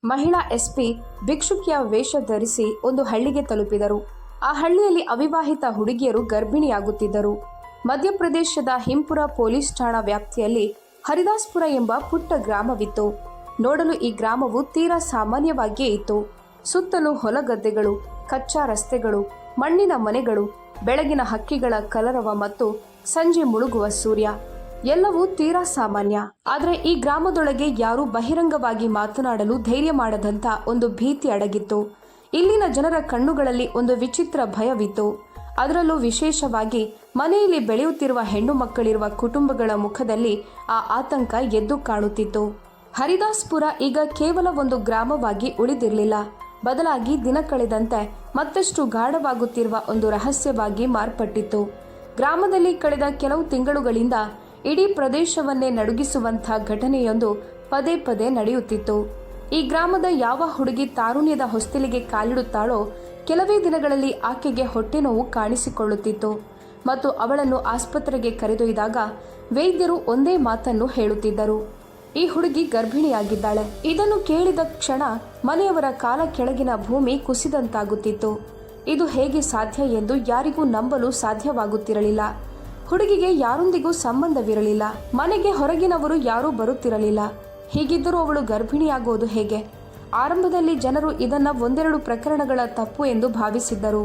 ಮಹಿಳಾ ಎಸ್ಪಿ ಭಿಕ್ಷುಕಿಯ ವೇಷ ಧರಿಸಿ ಒಂದು ಹಳ್ಳಿಗೆ ತಲುಪಿದರು. ಆ ಹಳ್ಳಿಯಲ್ಲಿ ಅವಿವಾಹಿತ ಹುಡುಗಿಯರು ಗರ್ಭಿಣಿಯಾಗುತ್ತಿದ್ದರು. ಮಧ್ಯಪ್ರದೇಶದ ಹಿಂಪುರ ಪೊಲೀಸ್ ಠಾಣಾ ವ್ಯಾಪ್ತಿಯಲ್ಲಿ ಹರಿದಾಸ್ಪುರ ಎಂಬ ಪುಟ್ಟ ಗ್ರಾಮವಿತ್ತು. ನೋಡಲು ಈ ಗ್ರಾಮವು ತೀರಾ ಸಾಮಾನ್ಯವಾಗಿಯೇ ಇತ್ತು. ಸುತ್ತಲೂ ಹೊಲಗದ್ದೆಗಳು, ಕಚ್ಚಾ ರಸ್ತೆಗಳು, ಮಣ್ಣಿನ ಮನೆಗಳು, ಬೆಳಗಿನ ಹಕ್ಕಿಗಳ ಕಲರವ ಮತ್ತು ಸಂಜೆ ಮುಳುಗುವ ಸೂರ್ಯ ಎಲ್ಲವೂ ತೀರಾ ಸಾಮಾನ್ಯ. ಆದರೆ ಈ ಗ್ರಾಮದೊಳಗೆ ಯಾರೂ ಬಹಿರಂಗವಾಗಿ ಮಾತನಾಡಲು ಧೈರ್ಯ ಮಾಡದಂಥ ಒಂದು ಭೀತಿ ಅಡಗಿತ್ತು. ಇಲ್ಲಿನ ಜನರ ಕಣ್ಣುಗಳಲ್ಲಿ ಒಂದು ವಿಚಿತ್ರ ಭಯವಿತ್ತು. ಅದರಲ್ಲೂ ವಿಶೇಷವಾಗಿ ಮನೆಯಲ್ಲಿ ಬೆಳೆಯುತ್ತಿರುವ ಹೆಣ್ಣು ಮಕ್ಕಳಿರುವ ಕುಟುಂಬಗಳ ಮುಖದಲ್ಲಿ ಆ ಆತಂಕ ಎದ್ದು ಕಾಣುತ್ತಿತ್ತು. ಹರಿದಾಸ್ಪುರ ಈಗ ಕೇವಲ ಒಂದು ಗ್ರಾಮವಾಗಿ ಉಳಿದಿರಲಿಲ್ಲ. ಬದಲಾಗಿ ದಿನ ಕಳೆದಂತೆ ಮತ್ತಷ್ಟು ಗಾಢವಾಗುತ್ತಿರುವ ಒಂದು ರಹಸ್ಯವಾಗಿ ಮಾರ್ಪಟ್ಟಿತ್ತು. ಗ್ರಾಮದಲ್ಲಿ ಕಳೆದ ಕೆಲವು ತಿಂಗಳುಗಳಿಂದ ಇಡೀ ಪ್ರದೇಶವನ್ನೇ ನಡುಗಿಸುವಂಥ ಘಟನೆಯೊಂದು ಪದೇ ಪದೇ ನಡೆಯುತ್ತಿತ್ತು. ಈ ಗ್ರಾಮದ ಯಾವ ಹುಡುಗಿ ತಾರುಣ್ಯದ ಹೊಸ್ತಿಲಿಗೆ ಕಾಲಿಡುತ್ತಾಳೋ ಕೆಲವೇ ದಿನಗಳಲ್ಲಿ ಆಕೆಗೆ ಹೊಟ್ಟೆ ನೋವು ಕಾಣಿಸಿಕೊಳ್ಳುತ್ತಿತ್ತು ಮತ್ತು ಅವಳನ್ನು ಆಸ್ಪತ್ರೆಗೆ ಕರೆದೊಯ್ದಾಗ ವೈದ್ಯರು ಒಂದೇ ಮಾತನ್ನು ಹೇಳುತ್ತಿದ್ದರು: ಈ ಹುಡುಗಿ ಗರ್ಭಿಣಿಯಾಗಿದ್ದಾಳೆ. ಇದನ್ನು ಕೇಳಿದ ಕ್ಷಣ ಮನೆಯವರ ಕಾಲ ಕೆಳಗಿನ ಭೂಮಿ ಕುಸಿದಂತಾಗುತ್ತಿತ್ತು. ಇದು ಹೇಗೆ ಸಾಧ್ಯ ಎಂದು ಯಾರಿಗೂ ನಂಬಲು ಸಾಧ್ಯವಾಗುತ್ತಿರಲಿಲ್ಲ. ಹುಡುಗಿಗೆ ಯಾರೊಂದಿಗೂ ಸಂಬಂಧವಿರಲಿಲ್ಲ. ಮನೆಗೆ ಹೊರಗಿನವರು ಯಾರೂ ಬರುತ್ತಿರಲಿಲ್ಲ. ಹೀಗಿದ್ದರೂ ಅವಳು ಗರ್ಭಿಣಿಯಾಗುವುದು ಹೇಗೆ? ಆರಂಭದಲ್ಲಿ ಜನರು ಇದನ್ನ ಒಂದೆರಡು ಪ್ರಕರಣಗಳ ತಪ್ಪು ಎಂದು ಭಾವಿಸಿದ್ದರು.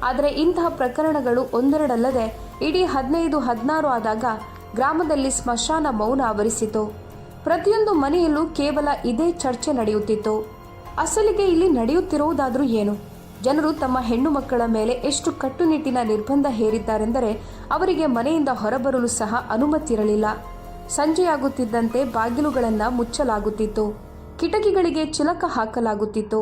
ಆದರೆ ಇಂತಹ ಪ್ರಕರಣಗಳು ಒಂದೆರಡಲ್ಲದೆ ಇಡೀ 15-16 ಆದಾಗ ಗ್ರಾಮದಲ್ಲಿ ಸ್ಮಶಾನ ಮೌನ ಆವರಿಸಿತು. ಪ್ರತಿಯೊಂದು ಮನೆಯಲ್ಲೂ ಕೇವಲ ಇದೇ ಚರ್ಚೆ ನಡೆಯುತ್ತಿತ್ತು. ಅಸಲಿಗೆ ಇಲ್ಲಿ ನಡೆಯುತ್ತಿರುವುದಾದರೂ ಏನು? ಜನರು ತಮ್ಮ ಹೆಣ್ಣು ಮಕ್ಕಳ ಮೇಲೆ ಎಷ್ಟು ಕಟ್ಟುನಿಟ್ಟಿನ ನಿರ್ಬಂಧ ಹೇರಿದ್ದಾರೆಂದರೆ ಅವರಿಗೆ ಮನೆಯಿಂದ ಹೊರಬರಲು ಸಹ ಅನುಮತಿಯಿರಲಿಲ್ಲ. ಸಂಜೆಯಾಗುತ್ತಿದ್ದಂತೆ ಬಾಗಿಲುಗಳನ್ನು ಮುಚ್ಚಲಾಗುತ್ತಿತ್ತು, ಕಿಟಕಿಗಳಿಗೆ ಚಿಲಕ ಹಾಕಲಾಗುತ್ತಿತ್ತು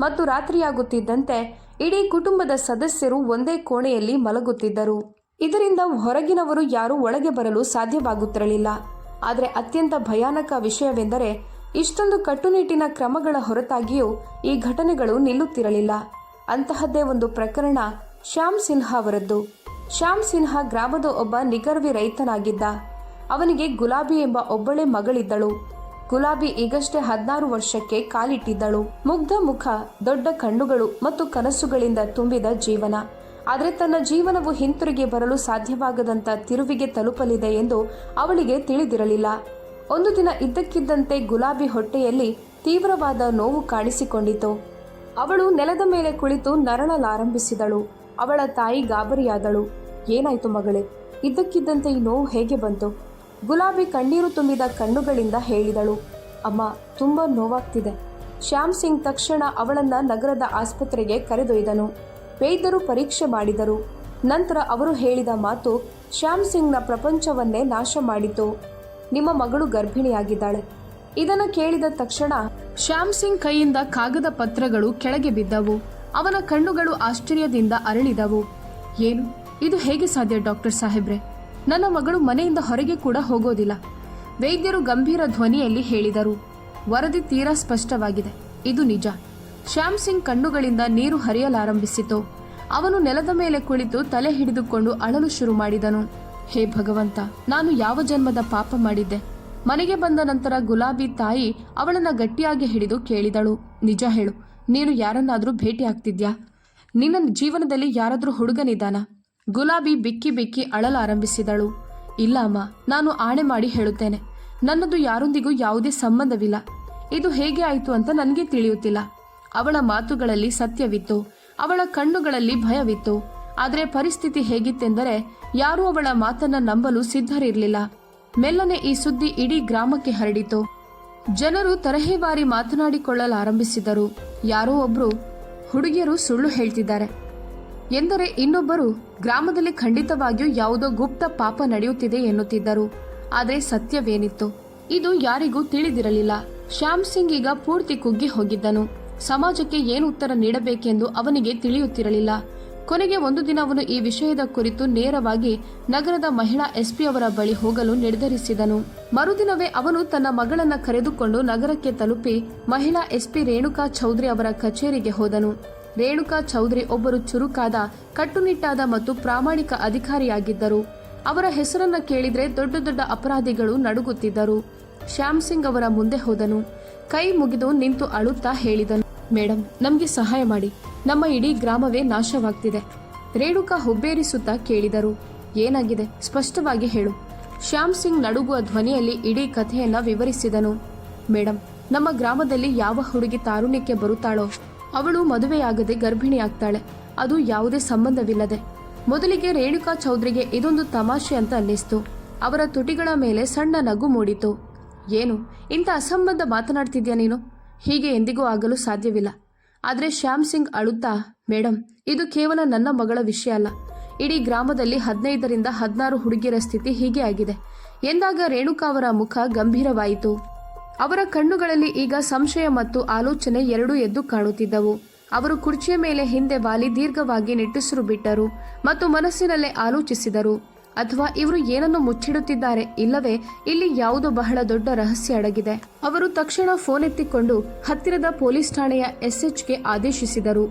ಮತ್ತು ರಾತ್ರಿಯಾಗುತ್ತಿದ್ದಂತೆ ಇಡೀ ಕುಟುಂಬದ ಸದಸ್ಯರು ಒಂದೇ ಕೋಣೆಯಲ್ಲಿ ಮಲಗುತ್ತಿದ್ದರು. ಇದರಿಂದ ಹೊರಗಿನವರು ಯಾರೂ ಒಳಗೆ ಬರಲು ಸಾಧ್ಯವಾಗುತ್ತಿರಲಿಲ್ಲ. ಆದರೆ ಅತ್ಯಂತ ಭಯಾನಕ ವಿಷಯವೆಂದರೆ ಇಷ್ಟೊಂದು ಕಟ್ಟುನಿಟ್ಟಿನ ಕ್ರಮಗಳ ಹೊರತಾಗಿಯೂ ಈ ಘಟನೆಗಳು ನಿಲ್ಲುತ್ತಿರಲಿಲ್ಲ. ಅಂತಹದ್ದೇ ಒಂದು ಪ್ರಕರಣ ಶ್ಯಾಮ್ ಸಿನ್ಹಾ ಅವರದ್ದು. ಶ್ಯಾಮ್ ಸಿನ್ಹಾ ಗ್ರಾಮದ ಒಬ್ಬ ನಿಗರ್ವಿ ರೈತನಾಗಿದ್ದ. ಅವನಿಗೆ ಗುಲಾಬಿ ಎಂಬ ಒಬ್ಬಳೇ ಮಗಳಿದ್ದಳು. ಗುಲಾಬಿ ಈಗಷ್ಟೇ 16 ವರ್ಷಕ್ಕೆ ಕಾಲಿಟ್ಟಿದ್ದಳು. ಮುಗ್ಧ ಮುಖ, ದೊಡ್ಡ ಕಣ್ಣುಗಳು ಮತ್ತು ಕನಸುಗಳಿಂದ ತುಂಬಿದ ಜೀವನ. ಆದರೆ ತನ್ನ ಜೀವನವು ಹಿಂತಿರುಗಿ ಬರಲು ಸಾಧ್ಯವಾಗದಂತ ತಿರುವಿಗೆ ತಲುಪಲಿದೆ ಎಂದು ಅವಳಿಗೆ ತಿಳಿದಿರಲಿಲ್ಲ. ಒಂದು ದಿನ ಇದ್ದಕ್ಕಿದ್ದಂತೆ ಗುಲಾಬಿ ಹೊಟ್ಟೆಯಲ್ಲಿ ತೀವ್ರವಾದ ನೋವು ಕಾಣಿಸಿಕೊಂಡಿತು. ಅವಳು ನೆಲದ ಮೇಲೆ ಕುಳಿತು ನರಳಲಾರಂಭಿಸಿದಳು. ಅವಳ ತಾಯಿ ಗಾಬರಿಯಾದಳು. ಏನಾಯ್ತು ಮಗಳೇ? ಇದ್ದಕ್ಕಿದ್ದಂತೆ ಈ ನೋವು ಹೇಗೆ ಬಂತು? ಗುಲಾಬಿ ಕಣ್ಣೀರು ತುಂಬಿದ ಕಣ್ಣುಗಳಿಂದ ಹೇಳಿದಳು: ಅಮ್ಮ, ತುಂಬ ನೋವಾಗ್ತಿದೆ. ಶ್ಯಾಮ್ ಸಿಂಗ್ ತಕ್ಷಣ ಅವಳನ್ನ ನಗರದ ಆಸ್ಪತ್ರೆಗೆ ಕರೆದೊಯ್ದನು. ವೈದ್ಯರು ಪರೀಕ್ಷೆ ಮಾಡಿದರು. ನಂತರ ಅವರು ಹೇಳಿದ ಮಾತು ಶ್ಯಾಮ್ ಸಿಂಗ್ನ ಪ್ರಪಂಚವನ್ನೇ ನಾಶ ಮಾಡಿತು: ನಿಮ್ಮ ಮಗಳು ಗರ್ಭಿಣಿಯಾಗಿದ್ದಾಳೆ. ಇದನ್ನು ಕೇಳಿದ ತಕ್ಷಣ ಶ್ಯಾಮ್ ಸಿಂಗ್ ಕೈಯಿಂದ ಕಾಗದ ಪತ್ರಗಳು ಕೆಳಗೆ ಬಿದ್ದವು. ಅವನ ಕಣ್ಣುಗಳು ಆಶ್ಚರ್ಯದಿಂದ ಅರಳಿದವು. ಏನು? ಇದು ಹೇಗೆ ಸಾಧ್ಯ ಡಾಕ್ಟರ್ ಸಾಹೇಬ್ರೆ? ನನ್ನ ಮಗಳು ಮನೆಯಿಂದ ಹೊರಗೆ ಕೂಡ ಹೋಗೋದಿಲ್ಲ. ವೈದ್ಯರು ಗಂಭೀರ ಧ್ವನಿಯಲ್ಲಿ ಹೇಳಿದರು. ವರದಿ ತೀರಾ ಸ್ಪಷ್ಟವಾಗಿದೆ, ಇದು ನಿಜ. ಶ್ಯಾಮ್ ಸಿಂಗ್ ಕಣ್ಣುಗಳಿಂದ ನೀರು ಹರಿಯಲಾರಂಭಿಸಿತು. ಅವನು ನೆಲದ ಮೇಲೆ ಕುಳಿತು ತಲೆ ಹಿಡಿದುಕೊಂಡು ಅಳಲು ಶುರು ಮಾಡಿದನು. ಹೇ ಭಗವಂತ, ನಾನು ಯಾವ ಜನ್ಮದ ಪಾಪ ಮಾಡಿದ್ದೆ? ಮನೆಗೆ ಬಂದ ನಂತರ ಗುಲಾಬಿ ತಾಯಿ ಅವಳನ್ನ ಗಟ್ಟಿಯಾಗಿ ಹಿಡಿದು ಕೇಳಿದಳು: ನಿಜ ಹೇಳು, ನೀನು ಯಾರನ್ನಾದ್ರೂ ಭೇಟಿ ಆಗ್ತಿದ್ಯಾ? ನಿನ್ನ ಜೀವನದಲ್ಲಿ ಯಾರಾದ್ರೂ ಹುಡುಗನಿದ್ದಾನ? ಗುಲಾಬಿ ಬಿಕ್ಕಿ ಬಿಕ್ಕಿ ಅಳಲಾರಂಭಿಸಿದಳು. ಇಲ್ಲ ಅಮ್ಮ, ನಾನು ಆಣೆ ಮಾಡಿ ಹೇಳುತ್ತೇನೆ, ನನ್ನದು ಯಾರೊಂದಿಗೂ ಯಾವುದೇ ಸಂಬಂಧವಿಲ್ಲ. ಇದು ಹೇಗೆ ಆಯಿತು ಅಂತ ನನಗೆ ತಿಳಿಯುತ್ತಿಲ್ಲ. ಅವಳ ಮಾತುಗಳಲ್ಲಿ ಸತ್ಯವಿತ್ತು, ಅವಳ ಕಣ್ಣುಗಳಲ್ಲಿ ಭಯವಿತ್ತು. ಆದರೆ ಪರಿಸ್ಥಿತಿ ಹೇಗಿತ್ತೆಂದರೆ ಯಾರೂ ಅವಳ ಮಾತನ್ನ ನಂಬಲು ಸಿದ್ಧರಿರಲಿಲ್ಲ. ಮೆಲ್ಲನೆ ಈ ಸುದ್ದಿ ಇಡೀ ಗ್ರಾಮಕ್ಕೆ ಹರಡಿತು. ಜನರು ತರಹೇವಾರಿ ಮಾತನಾಡಿಕೊಳ್ಳಲಾರಂಭಿಸಿದರು. ಯಾರೋ ಒಬ್ರು ಹುಡುಗಿಯರು ಸುಳ್ಳು ಹೇಳ್ತಿದ್ದಾರೆ ಎಂದರೆ ಇನ್ನೊಬ್ಬರು ಗ್ರಾಮದಲ್ಲಿ ಖಂಡಿತವಾಗಿಯೂ ಯಾವುದೋ ಗುಪ್ತ ಪಾಪ ನಡೆಯುತ್ತಿದೆ ಎನ್ನುತ್ತಿದ್ದರು. ಆದರೆ ಸತ್ಯವೇನಿತ್ತು ಇದು ಯಾರಿಗೂ ತಿಳಿದಿರಲಿಲ್ಲ. ಶ್ಯಾಮ್ ಸಿಂಗ್ ಈಗ ಪೂರ್ತಿ ಕುಗ್ಗಿ ಹೋಗಿದ್ದನು. ಸಮಾಜಕ್ಕೆ ಏನು ಉತ್ತರ ನೀಡಬೇಕೆಂದು ಅವನಿಗೆ ತಿಳಿಯುತ್ತಿರಲಿಲ್ಲ. ಕೊನೆಗೆ ಒಂದು ದಿನ ಅವನು ಈ ವಿಷಯದ ಕುರಿತು ನೇರವಾಗಿ ನಗರದ ಮಹಿಳಾ ಎಸ್ಪಿ ಅವರ ಬಳಿ ಹೋಗಲು ನಿರ್ಧರಿಸಿದನು. ಮರುದಿನವೇ ಅವನು ತನ್ನ ಮಗಳನ್ನ ಕರೆದುಕೊಂಡು ನಗರಕ್ಕೆ ತಲುಪಿ ಮಹಿಳಾ ಎಸ್ಪಿ ರೇಣುಕಾ ಚೌಧರಿ ಅವರ ಕಚೇರಿಗೆ ಹೋದನು. ರೇಣುಕಾ ಚೌಧರಿ ಒಬ್ಬರು ಚುರುಕಾದ, ಕಟ್ಟುನಿಟ್ಟಾದ ಮತ್ತು ಪ್ರಾಮಾಣಿಕ ಅಧಿಕಾರಿಯಾಗಿದ್ದರು. ಅವರ ಹೆಸರನ್ನ ಕೇಳಿದ್ರೆ ದೊಡ್ಡ ದೊಡ್ಡ ಅಪರಾಧಿಗಳು ನಡುಗುತ್ತಿದ್ದರು. ಶ್ಯಾಮ್ ಸಿಂಗ್ ಅವರ ಮುಂದೆ ಹೋದನು. ಕೈ ಮುಗಿದು ನಿಂತು ಅಳುತ್ತಾ ಹೇಳಿದನು, ಮೇಡಮ್, ನಮ್ಗೆ ಸಹಾಯ ಮಾಡಿ, ನಮ್ಮ ಇಡೀ ಗ್ರಾಮವೇ ನಾಶವಾಗ್ತಿದೆ. ರೇಣುಕಾ ಹುಬ್ಬೇರಿಸುತ್ತಾ ಕೇಳಿದರು, ಏನಾಗಿದೆ, ಸ್ಪಷ್ಟವಾಗಿ ಹೇಳು. ಶ್ಯಾಮ್ ಸಿಂಗ್ ನಡುಗುವ ಧ್ವನಿಯಲ್ಲಿ ಇಡೀ ಕಥೆಯನ್ನ ವಿವರಿಸಿದನು. ಮೇಡಮ್, ನಮ್ಮ ಗ್ರಾಮದಲ್ಲಿ ಯಾವ ಹುಡುಗಿ ತಾರುಣ್ಯಕ್ಕೆ ಬರುತ್ತಾಳೋ ಅವಳು ಮದುವೆಯಾಗದೆ ಗರ್ಭಿಣಿಯಾಗ್ತಾಳೆ, ಅದು ಯಾವುದೇ ಸಂಬಂಧವಿಲ್ಲದೆ. ಮೊದಲಿಗೆ ರೇಣುಕಾ ಚೌಧರಿಗೆ ಇದೊಂದು ತಮಾಷೆ ಅಂತ ಅನ್ನಿಸ್ತು. ಅವರ ತುಟಿಗಳ ಮೇಲೆ ಸಣ್ಣ ನಗು ಮೂಡಿತು. ಏನು, ಇಂಥ ಅಸಂಬಂಧ ಮಾತನಾಡ್ತಿದ್ಯಾ ನೀನು? ಹೀಗೆ ಎಂದಿಗೂ ಆಗಲು ಸಾಧ್ಯವಿಲ್ಲ. ಆದರೆ ಶ್ಯಾಮ್ ಸಿಂಗ್ ಅಳುತ್ತಾ, ಮೇಡಮ್, ಇದು ಕೇವಲ ನನ್ನ ಮಗಳ ವಿಷಯ ಅಲ್ಲ, ಇಡೀ ಗ್ರಾಮದಲ್ಲಿ 15ರಿಂದ 16 ಹುಡುಗಿಯರ ಸ್ಥಿತಿ ಹೀಗೆ ಆಗಿದೆ ಎಂದಾಗ ರೇಣುಕಾ ಅವರ ಮುಖ ಗಂಭೀರವಾಯಿತು. ಅವರ ಕಣ್ಣುಗಳಲ್ಲಿ ಈಗ ಸಂಶಯ ಮತ್ತು ಆಲೋಚನೆ ಎರಡೂ ಎದ್ದು ಕಾಣುತ್ತಿದ್ದವು. ಅವರು ಕುರ್ಚಿಯ ಮೇಲೆ ಹಿಂದೆ ವಾಲಿ ದೀರ್ಘವಾಗಿ ನಿಟ್ಟುಸಿರು ಬಿಟ್ಟರು ಮತ್ತು ಮನಸ್ಸಿನಲ್ಲೇ ಆಲೋಚಿಸಿದರು, ಅಥವಾ ಇವರು ಏನನ್ನು ಮುಚ್ಚಿಡುತ್ತಿದ್ದಾರೆ, ಇಲ್ಲವೇ ಇಲ್ಲಿ ಯಾವುದೋ ಬಹಳ ದೊಡ್ಡ ರಹಸ್ಯ ಅಡಗಿದೆ. ಅವರು ತಕ್ಷಣ ಫೋನ್ ಎತ್ತಿಕೊಂಡು ಹತ್ತಿರದ ಪೊಲೀಸ್ ಠಾಣೆಯ SHಗೆ ಆದೇಶಿಸಿದರು.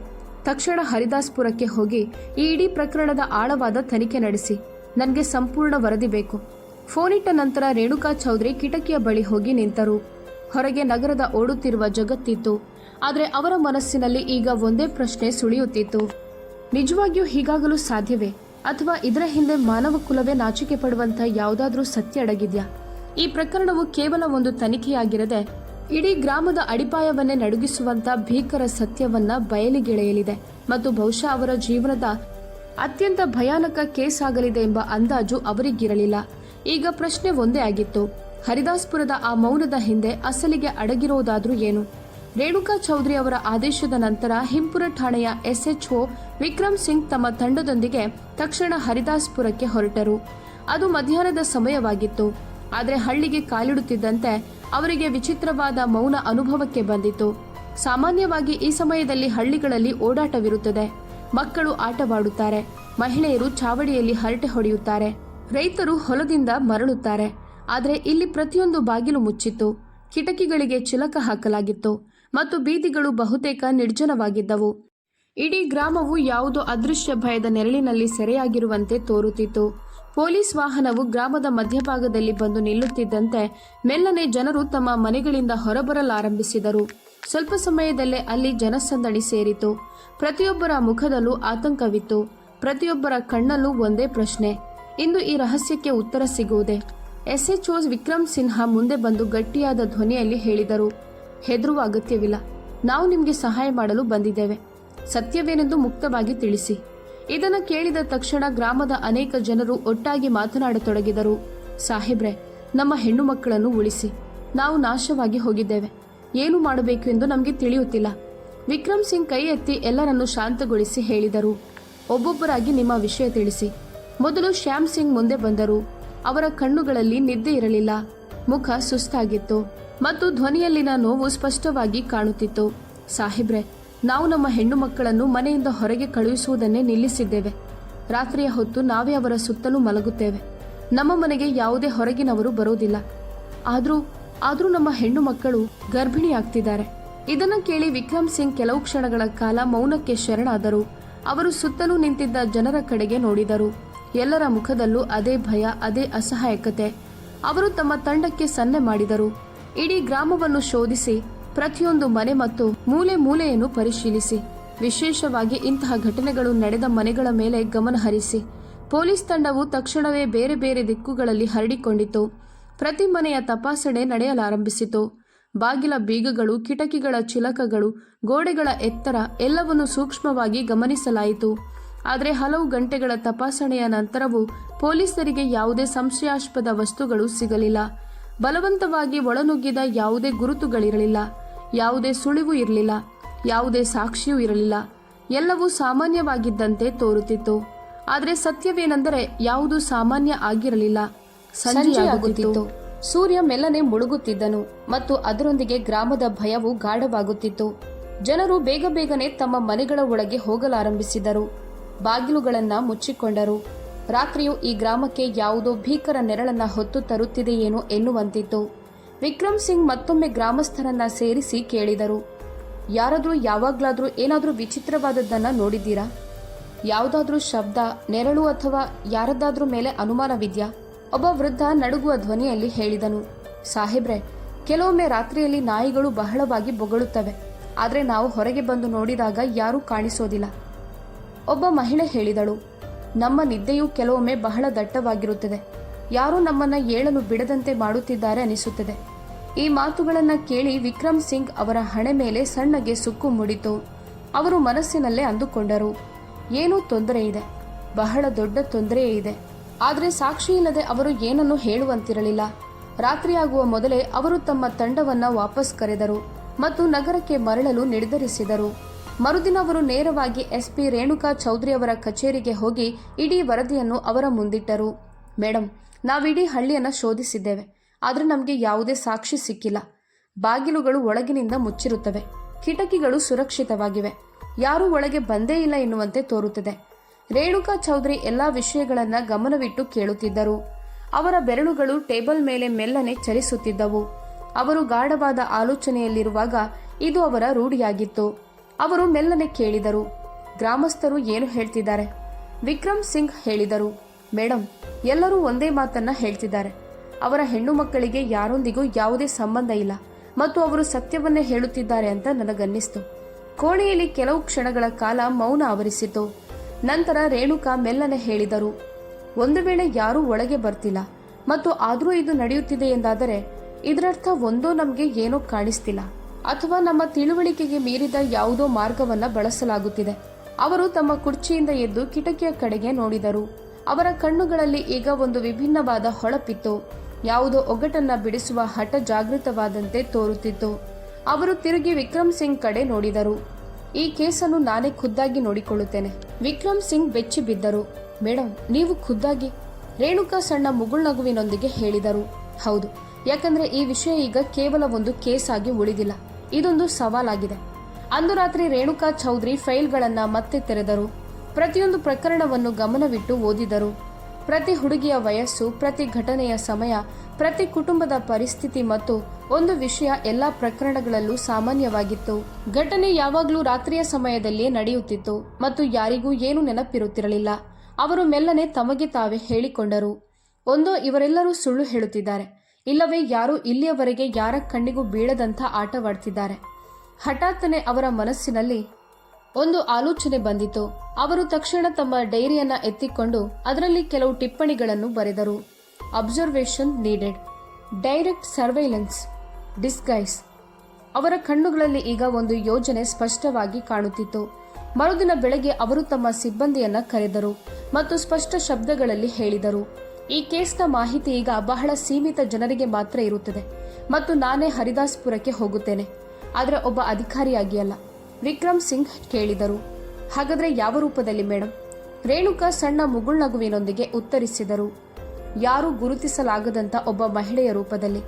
ತಕ್ಷಣ ಹರಿದಾಸ್ಪುರಕ್ಕೆ ಹೋಗಿ ಈ ಇಡೀ ಪ್ರಕರಣದ ಆಳವಾದ ತನಿಖೆ ನಡೆಸಿ, ನನಗೆ ಸಂಪೂರ್ಣ ವರದಿ ಬೇಕು. ಫೋನಿಟ್ಟ ನಂತರ ರೇಣುಕಾ ಚೌಧರಿ ಕಿಟಕಿಯ ಬಳಿ ಹೋಗಿ ನಿಂತರು. ಹೊರಗೆ ನಗರದ ಓಡುತ್ತಿರುವ ಜಗತ್ತಿತ್ತು. ಆದರೆ ಅವರ ಮನಸ್ಸಿನಲ್ಲಿ ಈಗ ಒಂದೇ ಪ್ರಶ್ನೆ ಸುಳಿಯುತ್ತಿತ್ತು, ನಿಜವಾಗಿಯೂ ಹೀಗಾಗಲು ಸಾಧ್ಯವೇ, ಅಥವಾ ಇದರ ಹಿಂದೆ ಮಾನವ ಕುಲವೇ ನಾಚಿಕೆ ಪಡುವಂಥ ಯಾವುದಾದ್ರೂ ಸತ್ಯ ಅಡಗಿದ್ಯಾ? ಈ ಪ್ರಕರಣವು ಕೇವಲ ಒಂದು ತನಿಖೆಯಾಗಿರದೆ ಇಡೀ ಗ್ರಾಮದ ಅಡಿಪಾಯವನ್ನೇ ನಡುಗಿಸುವಂತ ಭೀಕರ ಸತ್ಯವನ್ನ ಬಯಲಿಗೆಳೆಯಲಿದೆ ಮತ್ತು ಬಹುಶಃ ಅವರ ಜೀವನದ ಅತ್ಯಂತ ಭಯಾನಕ ಕೇಸ್ ಆಗಲಿದೆ ಎಂಬ ಅಂದಾಜು ಅವರಿಗಿರಲಿಲ್ಲ. ಈಗ ಪ್ರಶ್ನೆ ಒಂದೇ ಆಗಿತ್ತು, ಹರಿದಾಸ್ಪುರದ ಆ ಮೌನದ ಹಿಂದೆ ಅಸಲಿಗೆ ಅಡಗಿರೋದಾದ್ರೂ ಏನು? ರೇಣುಕಾ ಚೌಧರಿ ಅವರ ಆದೇಶದ ನಂತರ ಹಿಂಪುರ ಠಾಣೆಯ SHO ವಿಕ್ರಮ್ ಸಿಂಗ್ ತಮ್ಮ ತಂಡದೊಂದಿಗೆ ತಕ್ಷಣ ಹರಿದಾಸ್ಪುರಕ್ಕೆ ಹೊರಟರು. ಅದು ಮಧ್ಯಾಹ್ನದ ಸಮಯವಾಗಿತ್ತು. ಆದರೆ ಹಳ್ಳಿಗೆ ಕಾಲಿಡುತ್ತಿದ್ದಂತೆ ಅವರಿಗೆ ವಿಚಿತ್ರವಾದ ಮೌನ ಅನುಭವಕ್ಕೆ ಬಂದಿತು. ಸಾಮಾನ್ಯವಾಗಿ ಈ ಸಮಯದಲ್ಲಿ ಹಳ್ಳಿಗಳಲ್ಲಿ ಓಡಾಟವಿರುತ್ತದೆ. ಮಕ್ಕಳು ಆಟವಾಡುತ್ತಾರೆ, ಮಹಿಳೆಯರು ಚಾವಡಿಯಲ್ಲಿ ಹರಟೆ ಹೊಡೆಯುತ್ತಾರೆ, ರೈತರು ಹೊಲದಿಂದ ಮರಳುತ್ತಾರೆ. ಆದರೆ ಇಲ್ಲಿ ಪ್ರತಿಯೊಂದು ಬಾಗಿಲು ಮುಚ್ಚಿತ್ತು, ಕಿಟಕಿಗಳಿಗೆ ಚಿಲಕ ಹಾಕಲಾಗಿತ್ತು ಮತ್ತು ಬೀದಿಗಳು ಬಹುತೇಕ ನಿರ್ಜನವಾಗಿದ್ದವು. ಇಡೀ ಗ್ರಾಮವು ಯಾವುದೋ ಅದೃಶ್ಯ ಭಯದ ನೆರಳಿನಲ್ಲಿ ಸೆರೆಯಾಗಿರುವಂತೆ ತೋರುತ್ತಿತ್ತು. ಪೊಲೀಸ್ ವಾಹನವು ಗ್ರಾಮದ ಮಧ್ಯಭಾಗದಲ್ಲಿ ಬಂದು ನಿಲ್ಲುತ್ತಿದ್ದಂತೆ ಮೆಲ್ಲನೆ ಜನರು ತಮ್ಮ ಮನೆಗಳಿಂದ ಹೊರಬರಲಾರಂಭಿಸಿದರು. ಸ್ವಲ್ಪ ಸಮಯದಲ್ಲೇ ಅಲ್ಲಿ ಜನಸಂದಣಿ ಸೇರಿತು. ಪ್ರತಿಯೊಬ್ಬರ ಮುಖದಲ್ಲೂ ಆತಂಕವಿತ್ತು. ಪ್ರತಿಯೊಬ್ಬರ ಕಣ್ಣಲ್ಲೂ ಒಂದೇ ಪ್ರಶ್ನೆ, ಇಂದು ಈ ರಹಸ್ಯಕ್ಕೆ ಉತ್ತರ ಸಿಗುವುದೇ? SHO ವಿಕ್ರಮ್ ಸಿನ್ಹಾ ಮುಂದೆ ಬಂದು ಗಟ್ಟಿಯಾದ ಧ್ವನಿಯಲ್ಲಿ ಹೇಳಿದರು, ಹೆದರುವ ಅಗತ್ಯವಿಲ್ಲ, ನಾವು ನಿಮಗೆ ಸಹಾಯ ಮಾಡಲು ಬಂದಿದ್ದೇವೆ. ಸತ್ಯವೇನೆಂದು ಮುಕ್ತವಾಗಿ ತಿಳಿಸಿ. ಇದನ್ನು ಕೇಳಿದ ತಕ್ಷಣ ಗ್ರಾಮದ ಅನೇಕ ಜನರು ಒಟ್ಟಾಗಿ ಮಾತನಾಡತೊಡಗಿದರು. ಸಾಹೇಬ್ರೆ, ನಮ್ಮ ಹೆಣ್ಣು ಮಕ್ಕಳನ್ನು ಉಳಿಸಿ, ನಾವು ನಾಶವಾಗಿ ಹೋಗಿದ್ದೇವೆ, ಏನು ಮಾಡಬೇಕು ಎಂದು ನಮಗೆ ತಿಳಿಯುತ್ತಿಲ್ಲ. ವಿಕ್ರಮ್ ಸಿಂಗ್ ಕೈ ಎತ್ತಿ ಎಲ್ಲರನ್ನು ಶಾಂತಗೊಳಿಸಿ ಹೇಳಿದರು, ಒಬ್ಬೊಬ್ಬರಾಗಿ ನಿಮ್ಮ ವಿಷಯ ತಿಳಿಸಿ. ಮೊದಲು ಶ್ಯಾಮ್ ಸಿಂಗ್ ಮುಂದೆ ಬಂದರು. ಅವರ ಕಣ್ಣುಗಳಲ್ಲಿ ನಿದ್ದೆ ಇರಲಿಲ್ಲ, ಮುಖ ಸುಸ್ತಾಗಿತ್ತು ಮತ್ತು ಧ್ವನಿಯಲ್ಲಿನ ನೋವು ಸ್ಪಷ್ಟವಾಗಿ ಕಾಣುತ್ತಿತ್ತು. ಸಾಹೇಬ್ರೆ, ನಾವು ನಮ್ಮ ಹೆಣ್ಣು ಮಕ್ಕಳನ್ನು ಮನೆಯಿಂದ ಹೊರಗೆ ಕಳುಹಿಸುವುದನ್ನೇ ನಿಲ್ಲಿಸಿದ್ದೇವೆ. ರಾತ್ರಿಯ ಹೊತ್ತು ನಾವೇ ಅವರ ಸುತ್ತಲೂ ಮಲಗುತ್ತೇವೆ. ನಮ್ಮ ಮನೆಗೆ ಯಾವುದೇ ಹೊರಗಿನವರು ಬರೋದಿಲ್ಲ. ಆದ್ರೂ ನಮ್ಮ ಹೆಣ್ಣು ಮಕ್ಕಳು ಗರ್ಭಿಣಿಯಾಗ್ತಿದ್ದಾರೆ. ಇದನ್ನು ಕೇಳಿ ವಿಕ್ರಮ್ ಸಿಂಗ್ ಕೆಲವು ಕ್ಷಣಗಳ ಕಾಲ ಮೌನಕ್ಕೆ ಶರಣಾದರು. ಅವರು ಸುತ್ತಲೂ ನಿಂತಿದ್ದ ಜನರ ಕಡೆಗೆ ನೋಡಿದರು. ಎಲ್ಲರ ಮುಖದಲ್ಲೂ ಅದೇ ಭಯ, ಅದೇ ಅಸಹಾಯಕತೆ. ಅವರು ತಮ್ಮ ತಂಡಕ್ಕೆ ಸನ್ನೆ ಮಾಡಿದರು. ಇಡೀ ಗ್ರಾಮವನ್ನು ಶೋಧಿಸಿ, ಪ್ರತಿಯೊಂದು ಮನೆ ಮತ್ತು ಮೂಲೆ ಮೂಲೆಯನ್ನು ಪರಿಶೀಲಿಸಿ, ವಿಶೇಷವಾಗಿ ಇಂತಹ ಘಟನೆಗಳು ನಡೆದ ಮನೆಗಳ ಮೇಲೆ ಗಮನ ಹರಿಸಿ. ಪೊಲೀಸ್ ತಂಡವು ತಕ್ಷಣವೇ ಬೇರೆ ಬೇರೆ ದಿಕ್ಕುಗಳಲ್ಲಿ ಹರಡಿಕೊಂಡಿತು. ಪ್ರತಿ ಮನೆಯ ತಪಾಸಣೆ ನಡೆಯಲಾರಂಭಿಸಿತು. ಬಾಗಿಲ ಬೀಗಗಳು, ಕಿಟಕಿಗಳ ಚಿಲಕಗಳು, ಗೋಡೆಗಳ ಎತ್ತರ ಎಲ್ಲವನ್ನು ಸೂಕ್ಷ್ಮವಾಗಿ ಗಮನಿಸಲಾಯಿತು. ಆದರೆ ಹಲವು ಗಂಟೆಗಳ ತಪಾಸಣೆಯ ನಂತರವೂ ಪೊಲೀಸರಿಗೆ ಯಾವುದೇ ಸಂಶಯಾಸ್ಪದ ವಸ್ತುಗಳು ಸಿಗಲಿಲ್ಲ. ಬಲವಂತವಾಗಿ ಒಳನುಗ್ಗಿದ ಯಾವುದೇ ಗುರುತುಗಳಿರಲಿಲ್ಲ, ಯಾವುದೇ ಸುಳಿವು ಇರಲಿಲ್ಲ, ಯಾವುದೇ ಸಾಕ್ಷಿಯೂ ಇರಲಿಲ್ಲ. ಎಲ್ಲವೂ ಸಾಮಾನ್ಯವಾಗಿದ್ದಂತೆ ತೋರುತ್ತಿತ್ತು. ಆದರೆ ಸತ್ಯವೇನೆಂದರೆ ಯಾವುದೂ ಸಾಮಾನ್ಯ ಆಗಿರಲಿಲ್ಲ. ಸಂಜೆಯಾಗುತ್ತಿತ್ತು. ಸೂರ್ಯ ಮೆಲ್ಲನೆ ಮುಳುಗುತ್ತಿದ್ದನು ಮತ್ತು ಅದರೊಂದಿಗೆ ಗ್ರಾಮದ ಭಯವು ಗಾಢವಾಗುತ್ತಿತ್ತು. ಜನರು ಬೇಗ ಬೇಗನೆ ತಮ್ಮ ಮನೆಗಳ ಒಳಗೆ ಹೋಗಲಾರಂಭಿಸಿದರು. ಬಾಗಿಲುಗಳನ್ನ ಮುಚ್ಚಿಕೊಂಡರು. ರಾತ್ರಿಯು ಈ ಗ್ರಾಮಕ್ಕೆ ಯಾವುದೋ ಭೀಕರ ನೆರಳನ್ನ ಹೊತ್ತು ತರುತ್ತಿದೆಯೇನೋ ಎನ್ನುವಂತಿತ್ತು. ವಿಕ್ರಮ್ ಸಿಂಗ್ ಮತ್ತೊಮ್ಮೆ ಗ್ರಾಮಸ್ಥರನ್ನ ಸೇರಿಸಿ ಕೇಳಿದರು, ಯಾರಾದ್ರೂ ಯಾವಾಗ್ಲಾದ್ರೂ ಏನಾದ್ರೂ ವಿಚಿತ್ರವಾದದ್ದನ್ನ ನೋಡಿದ್ದೀರಾ? ಯಾವುದಾದ್ರೂ ಶಬ್ದ, ನೆರಳು ಅಥವಾ ಯಾರದ್ದಾದ್ರೂ ಮೇಲೆ ಅನುಮಾನವಿದ್ಯಾ? ಒಬ್ಬ ವೃದ್ಧ ನಡುಗುವ ಧ್ವನಿಯಲ್ಲಿ ಹೇಳಿದನು, ಸಾಹೇಬ್ರೆ, ಕೆಲವೊಮ್ಮೆ ರಾತ್ರಿಯಲ್ಲಿ ನಾಯಿಗಳು ಬಹಳವಾಗಿ ಬೊಗಳುತ್ತವೆ, ಆದರೆ ನಾವು ಹೊರಗೆ ಬಂದು ನೋಡಿದಾಗ ಯಾರೂ ಕಾಣಿಸೋದಿಲ್ಲ. ಒಬ್ಬ ಮಹಿಳೆ ಹೇಳಿದಳು, ನಮ್ಮ ನಿದ್ದೆಯು ಕೆಲವೊಮ್ಮೆ ಬಹಳ ದಟ್ಟವಾಗಿರುತ್ತದೆ. ಯಾರೂ ನಮ್ಮನ್ನ ಏಳಲು ಬಿಡದಂತೆ ಮಾಡುತ್ತಿದ್ದಾರೆ ಅನಿಸುತ್ತದೆ. ಈ ಮಾತುಗಳನ್ನು ಕೇಳಿ ವಿಕ್ರಮ್ ಸಿಂಗ್ ಅವರ ಹಣೆ ಮೇಲೆ ಸಣ್ಣಗೆ ಸುಕ್ಕು ಮೂಡಿತು. ಅವರು ಮನಸ್ಸಿನಲ್ಲೇ ಅಂದುಕೊಂಡರು, ಏನೋ ತೊಂದರೆ ಇದೆ, ಬಹಳ ದೊಡ್ಡ ತೊಂದರೆಯೇ ಇದೆ. ಆದರೆ ಸಾಕ್ಷಿ ಇಲ್ಲದೆ ಅವರು ಏನನ್ನೂ ಹೇಳುವಂತಿರಲಿಲ್ಲ. ರಾತ್ರಿಯಾಗುವ ಮೊದಲೇ ಅವರು ತಮ್ಮ ತಂಡವನ್ನ ವಾಪಸ್ ಕರೆದರು ಮತ್ತು ನಗರಕ್ಕೆ ಮರಳಲು ನಿರ್ಧರಿಸಿದರು. ಮರುದಿನ ಅವರು ನೇರವಾಗಿ SP ರೇಣುಕಾ ಚೌಧರಿ ಅವರ ಕಚೇರಿಗೆ ಹೋಗಿ ಇಡೀ ವರದಿಯನ್ನು ಅವರ ಮುಂದಿಟ್ಟರು. ಮೇಡಮ್, ನಾವಿಡೀ ಹಳ್ಳಿಯನ್ನು ಶೋಧಿಸಿದ್ದೇವೆ, ಆದರೆ ನಮಗೆ ಯಾವುದೇ ಸಾಕ್ಷಿ ಸಿಕ್ಕಿಲ್ಲ. ಬಾಗಿಲುಗಳು ಒಳಗಿನಿಂದ ಮುಚ್ಚಿರುತ್ತವೆ, ಕಿಟಕಿಗಳು ಸುರಕ್ಷಿತವಾಗಿವೆ, ಯಾರೂ ಒಳಗೆ ಬಂದೇ ಇಲ್ಲ ಎನ್ನುವಂತೆ ತೋರುತ್ತದೆ. ರೇಣುಕಾ ಚೌಧರಿ ಎಲ್ಲಾ ವಿಷಯಗಳನ್ನ ಗಮನವಿಟ್ಟು ಕೇಳುತ್ತಿದ್ದರು. ಅವರ ಬೆರಳುಗಳು ಟೇಬಲ್ ಮೇಲೆ ಮೆಲ್ಲನೆ ಚಲಿಸುತ್ತಿದ್ದವು. ಅವರು ಗಾಢವಾದ ಆಲೋಚನೆಯಲ್ಲಿರುವಾಗ ಇದು ಅವರ ರೂಢಿಯಾಗಿತ್ತು. ಅವರು ಮೆಲ್ಲನೆ ಕೇಳಿದರು, ಗ್ರಾಮಸ್ಥರು ಏನು ಹೇಳ್ತಿದ್ದಾರೆ? ವಿಕ್ರಮ್ ಸಿಂಗ್ ಹೇಳಿದರು, ಮೇಡಮ್, ಎಲ್ಲರೂ ಒಂದೇ ಮಾತನ್ನ ಹೇಳ್ತಿದ್ದಾರೆ. ಅವರ ಹೆಣ್ಣು ಮಕ್ಕಳಿಗೆ ಯಾರೊಂದಿಗೂ ಯಾವುದೇ ಸಂಬಂಧ ಇಲ್ಲ ಮತ್ತು ಅವರು ಸತ್ಯವನ್ನೇ ಹೇಳುತ್ತಿದ್ದಾರೆ ಅಂತ ನನಗನ್ನಿಸ್ತು. ಕೋಣೆಯಲ್ಲಿ ಕೆಲವು ಕ್ಷಣಗಳ ಕಾಲ ಮೌನ ಆವರಿಸಿತು. ನಂತರ ರೇಣುಕಾ ಮೆಲ್ಲನೆ ಹೇಳಿದರು, ಒಂದು ವೇಳೆ ಯಾರೂ ಒಳಗೆ ಬರ್ತಿಲ್ಲ ಮತ್ತು ಆದರೂ ಇದು ನಡೆಯುತ್ತಿದೆ ಎಂದಾದರೆ ಇದರರ್ಥ ಒಂದೋ ನಮಗೆ ಏನೋ ಕಾಣಿಸ್ತಿಲ್ಲ ಅಥವಾ ನಮ್ಮ ತಿಳುವಳಿಕೆಗೆ ಮೀರಿದ ಯಾವುದೋ ಮಾರ್ಗವನ್ನ ಬಳಸಲಾಗುತ್ತಿದೆ. ಅವರು ತಮ್ಮ ಕುರ್ಚಿಯಿಂದ ಎದ್ದು ಕಿಟಕಿಯ ಕಡೆಗೆ ನೋಡಿದರು. ಅವರ ಕಣ್ಣುಗಳಲ್ಲಿ ಈಗ ಒಂದು ವಿಭಿನ್ನವಾದ ಹೊಳಪಿತ್ತು. ಯಾವುದೋ ಒಗ್ಗಟನ್ನ ಬಿಡಿಸುವ ಹಠ ಜಾಗೃತವಾದಂತೆ ತೋರುತ್ತಿತ್ತು. ಅವರು ತಿರುಗಿ ವಿಕ್ರಮ್ ಸಿಂಗ್ ಕಡೆ ನೋಡಿದರು. ಈ ಕೇಸನ್ನು ನಾನೇ ಖುದ್ದಾಗಿ ನೋಡಿಕೊಳ್ಳುತ್ತೇನೆ. ವಿಕ್ರಮ್ ಸಿಂಗ್ ಬೆಚ್ಚಿ ಬಿದ್ದರು. ಮೇಡಮ್, ನೀವು ಖುದ್ದಾಗಿ? ರೇಣುಕಾ ಸಣ್ಣ ಮುಗುಳ್ನಗುವಿನೊಂದಿಗೆ ಹೇಳಿದರು. ಹೌದು, ಯಾಕಂದ್ರೆ ಈ ವಿಷಯ ಈಗ ಕೇವಲ ಒಂದು ಕೇಸ್ ಆಗಿ ಉಳಿದಿಲ್ಲ, ಇದೊಂದು ಸವಾಲಾಗಿದೆ. ಅಂದು ರಾತ್ರಿ ರೇಣುಕಾ ಚೌಧರಿ ಫೈಲ್ಗಳನ್ನ ಮತ್ತೆ ತೆರೆದರು. ಪ್ರತಿಯೊಂದು ಪ್ರಕರಣವನ್ನು ಗಮನವಿಟ್ಟು ಓದಿದರು. ಪ್ರತಿ ಹುಡುಗಿಯ ವಯಸ್ಸು, ಪ್ರತಿ ಘಟನೆಯ ಸಮಯ, ಪ್ರತಿ ಕುಟುಂಬದ ಪರಿಸ್ಥಿತಿ ಮತ್ತು ಒಂದು ವಿಷಯ ಎಲ್ಲಾ ಪ್ರಕರಣಗಳಲ್ಲೂ ಸಾಮಾನ್ಯವಾಗಿತ್ತು. ಘಟನೆ ಯಾವಾಗಲೂ ರಾತ್ರಿಯ ಸಮಯದಲ್ಲಿಯೇ ನಡೆಯುತ್ತಿತ್ತು ಮತ್ತು ಯಾರಿಗೂ ಏನೂ ನೆನಪಿರುತ್ತಿರಲಿಲ್ಲ. ಅವರು ಮೆಲ್ಲನೆ ತಮಗೆ ತಾವೇ ಹೇಳಿಕೊಂಡರು, ಒಂದೋ ಇವರೆಲ್ಲರೂ ಸುಳ್ಳು ಹೇಳುತ್ತಿದ್ದಾರೆ, ಇಲ್ಲವೇ ಯಾರೂ ಇಲ್ಲಿಯವರೆಗೆ ಯಾರ ಕಣ್ಣಿಗೂ ಬೀಳದಂಥ ಆಟವಾಡ್ತಿದ್ದಾರೆ. ಹಠಾತ್ತನೆ ಅವರ ಮನಸ್ಸಿನಲ್ಲಿ ಒಂದು ಆಲೋಚನೆ ಬಂದಿತು. ಅವರು ತಕ್ಷಣ ತಮ್ಮ ಡೈರಿಯನ್ನ ಎತ್ತಿಕೊಂಡು ಅದರಲ್ಲಿ ಕೆಲವು ಟಿಪ್ಪಣಿಗಳನ್ನು ಬರೆದರು. Observation needed, direct surveillance, disguise. ಅವರ ಕಣ್ಣುಗಳಲ್ಲಿ ಈಗ ಒಂದು ಯೋಜನೆ ಸ್ಪಷ್ಟವಾಗಿ ಕಾಣುತ್ತಿತ್ತು. ಮರುದಿನ ಬೆಳಗ್ಗೆ ಅವರು ತಮ್ಮ ಸಿಬ್ಬಂದಿಯನ್ನ ಕರೆದರು ಮತ್ತು ಸ್ಪಷ್ಟ ಶಬ್ದಗಳಲ್ಲಿ ಹೇಳಿದರು, ಈ ಕೇಸ್ನ ಮಾಹಿತಿ ಈಗ ಬಹಳ ಸೀಮಿತ ಜನರಿಗೆ ಮಾತ್ರ ಇರುತ್ತದೆ ಮತ್ತು ನಾನೇ ಹರಿದಾಸ್ಪುರಕ್ಕೆ ಹೋಗುತ್ತೇನೆ, ಆದರೆ ಒಬ್ಬ ಅಧಿಕಾರಿಯಾಗಿ ಅಲ್ಲ. ವಿಕ್ರಮ್ ಸಿಂಗ್ ಕೇಳಿದರು, ಹಾಗಾದ್ರೆ ಯಾವ ರೂಪದಲ್ಲಿ ಮೇಡಮ್? ರೇಣುಕಾ ಸಣ್ಣ ಮುಗುಳ್ನಗುವಿನೊಂದಿಗೆ ಉತ್ತರಿಸಿದರು, ಯಾರೂ ಗುರುತಿಸಲಾಗದಂತ ಒಬ್ಬ ಮಹಿಳೆಯ ರೂಪದಲ್ಲಿ.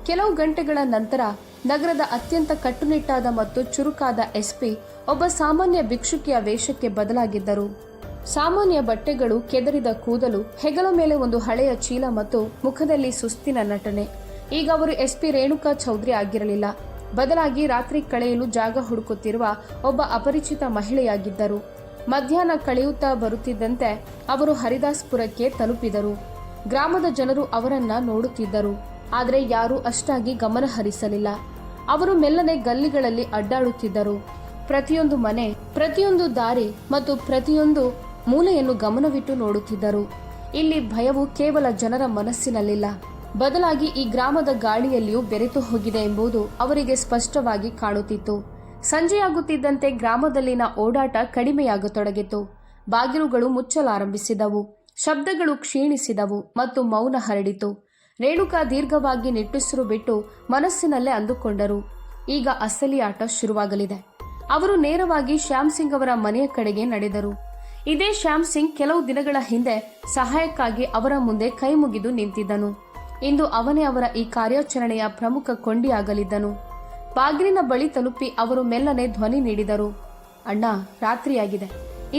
ಕೆಲವು ಗಂಟೆಗಳ ನಂತರ ನಗರದ ಅತ್ಯಂತ ಕಟ್ಟುನಿಟ್ಟಾದ ಮತ್ತು ಚುರುಕಾದ SP ಒಬ್ಬ ಸಾಮಾನ್ಯ ಭಿಕ್ಷುಕಿಯ ವೇಷಕ್ಕೆ ಬದಲಾಗಿದ್ದರು. ಸಾಮಾನ್ಯ ಬಟ್ಟೆಗಳು, ಕೆದರಿದ ಕೂದಲು, ಹೆಗಲ ಮೇಲೆ ಒಂದು ಹಳೆಯ ಚೀಲ ಮತ್ತು ಮುಖದಲ್ಲಿ ಸುಸ್ತಿನ ನಟನೆ. ಈಗ ಅವರು SP ರೇಣುಕಾ ಚೌಧರಿ ಆಗಿರಲಿಲ್ಲ, ಬದಲಾಗಿ ರಾತ್ರಿ ಕಳೆಯಲು ಜಾಗ ಹುಡುಕುತ್ತಿರುವ ಒಬ್ಬ ಅಪರಿಚಿತ ಮಹಿಳೆಯಾಗಿದ್ದರು. ಮಧ್ಯಾಹ್ನ ಕಳೆಯುತ್ತಾ ಬರುತ್ತಿದ್ದಂತೆ ಅವರು ಹರಿದಾಸ್ಪುರಕ್ಕೆ ತಲುಪಿದರು. ಗ್ರಾಮದ ಜನರು ಅವರನ್ನ ನೋಡುತ್ತಿದ್ದರು, ಆದರೆ ಯಾರೂ ಅಷ್ಟಾಗಿ ಗಮನ ಹರಿಸಲಿಲ್ಲ. ಅವರು ಮೆಲ್ಲನೆ ಗಲ್ಲಿಗಳಲ್ಲಿ ಅಡ್ಡಾಡುತ್ತಿದ್ದರು. ಪ್ರತಿಯೊಂದು ಮನೆ, ಪ್ರತಿಯೊಂದು ದಾರಿ ಮತ್ತು ಪ್ರತಿಯೊಂದು ಮೂಲೆಯನ್ನು ಗಮನವಿಟ್ಟು ನೋಡುತ್ತಿದ್ದರು. ಇಲ್ಲಿ ಭಯವು ಕೇವಲ ಜನರ ಮನಸ್ಸಿನಲ್ಲಿಲ್ಲ, ಬದಲಾಗಿ ಈ ಗ್ರಾಮದ ಗಾಳಿಯಲ್ಲಿಯೂ ಬೆರೆತು ಹೋಗಿದೆ ಎಂಬುದು ಅವರಿಗೆ ಸ್ಪಷ್ಟವಾಗಿ ಕಾಣುತ್ತಿತ್ತು. ಸಂಜೆಯಾಗುತ್ತಿದ್ದಂತೆ ಗ್ರಾಮದಲ್ಲಿನ ಓಡಾಟ ಕಡಿಮೆಯಾಗತೊಡಗಿತು. ಬಾಗಿಲುಗಳು ಮುಚ್ಚಲಾರಂಭಿಸಿದವು, ಶಬ್ದಗಳು ಕ್ಷೀಣಿಸಿದವು ಮತ್ತು ಮೌನ ಹರಡಿತು. ರೇಣುಕಾ ದೀರ್ಘವಾಗಿ ನಿಟ್ಟುಸಿರು ಬಿಟ್ಟು ಮನಸ್ಸಿನಲ್ಲೇ ಅಂದುಕೊಂಡರು, ಈಗ ಅಸಲಿ ಆಟ ಶುರುವಾಗಲಿದೆ. ಅವರು ನೇರವಾಗಿ ಶ್ಯಾಮ್ ಸಿಂಗ್ ಅವರ ಮನೆಯ ಕಡೆಗೆ ನಡೆದರು. ಇದೇ ಶ್ಯಾಮ್ ಸಿಂಗ್ ಕೆಲವು ದಿನಗಳ ಹಿಂದೆ ಸಹಾಯಕ್ಕಾಗಿ ಅವರ ಮುಂದೆ ಕೈ ಮುಗಿದು ನಿಂತಿದ್ದನು. ಇಂದು ಅವನೇ ಅವರ ಈ ಕಾರ್ಯಾಚರಣೆಯ ಪ್ರಮುಖ ಕೊಂಡಿಯಾಗಲಿದ್ದನು. ಬಾಗಿಲಿನ ಬಳಿ ತಲುಪಿ ಅವರು ಮೆಲ್ಲನೆ ಧ್ವನಿ ನೀಡಿದರು, ಅಣ್ಣ, ರಾತ್ರಿಯಾಗಿದೆ.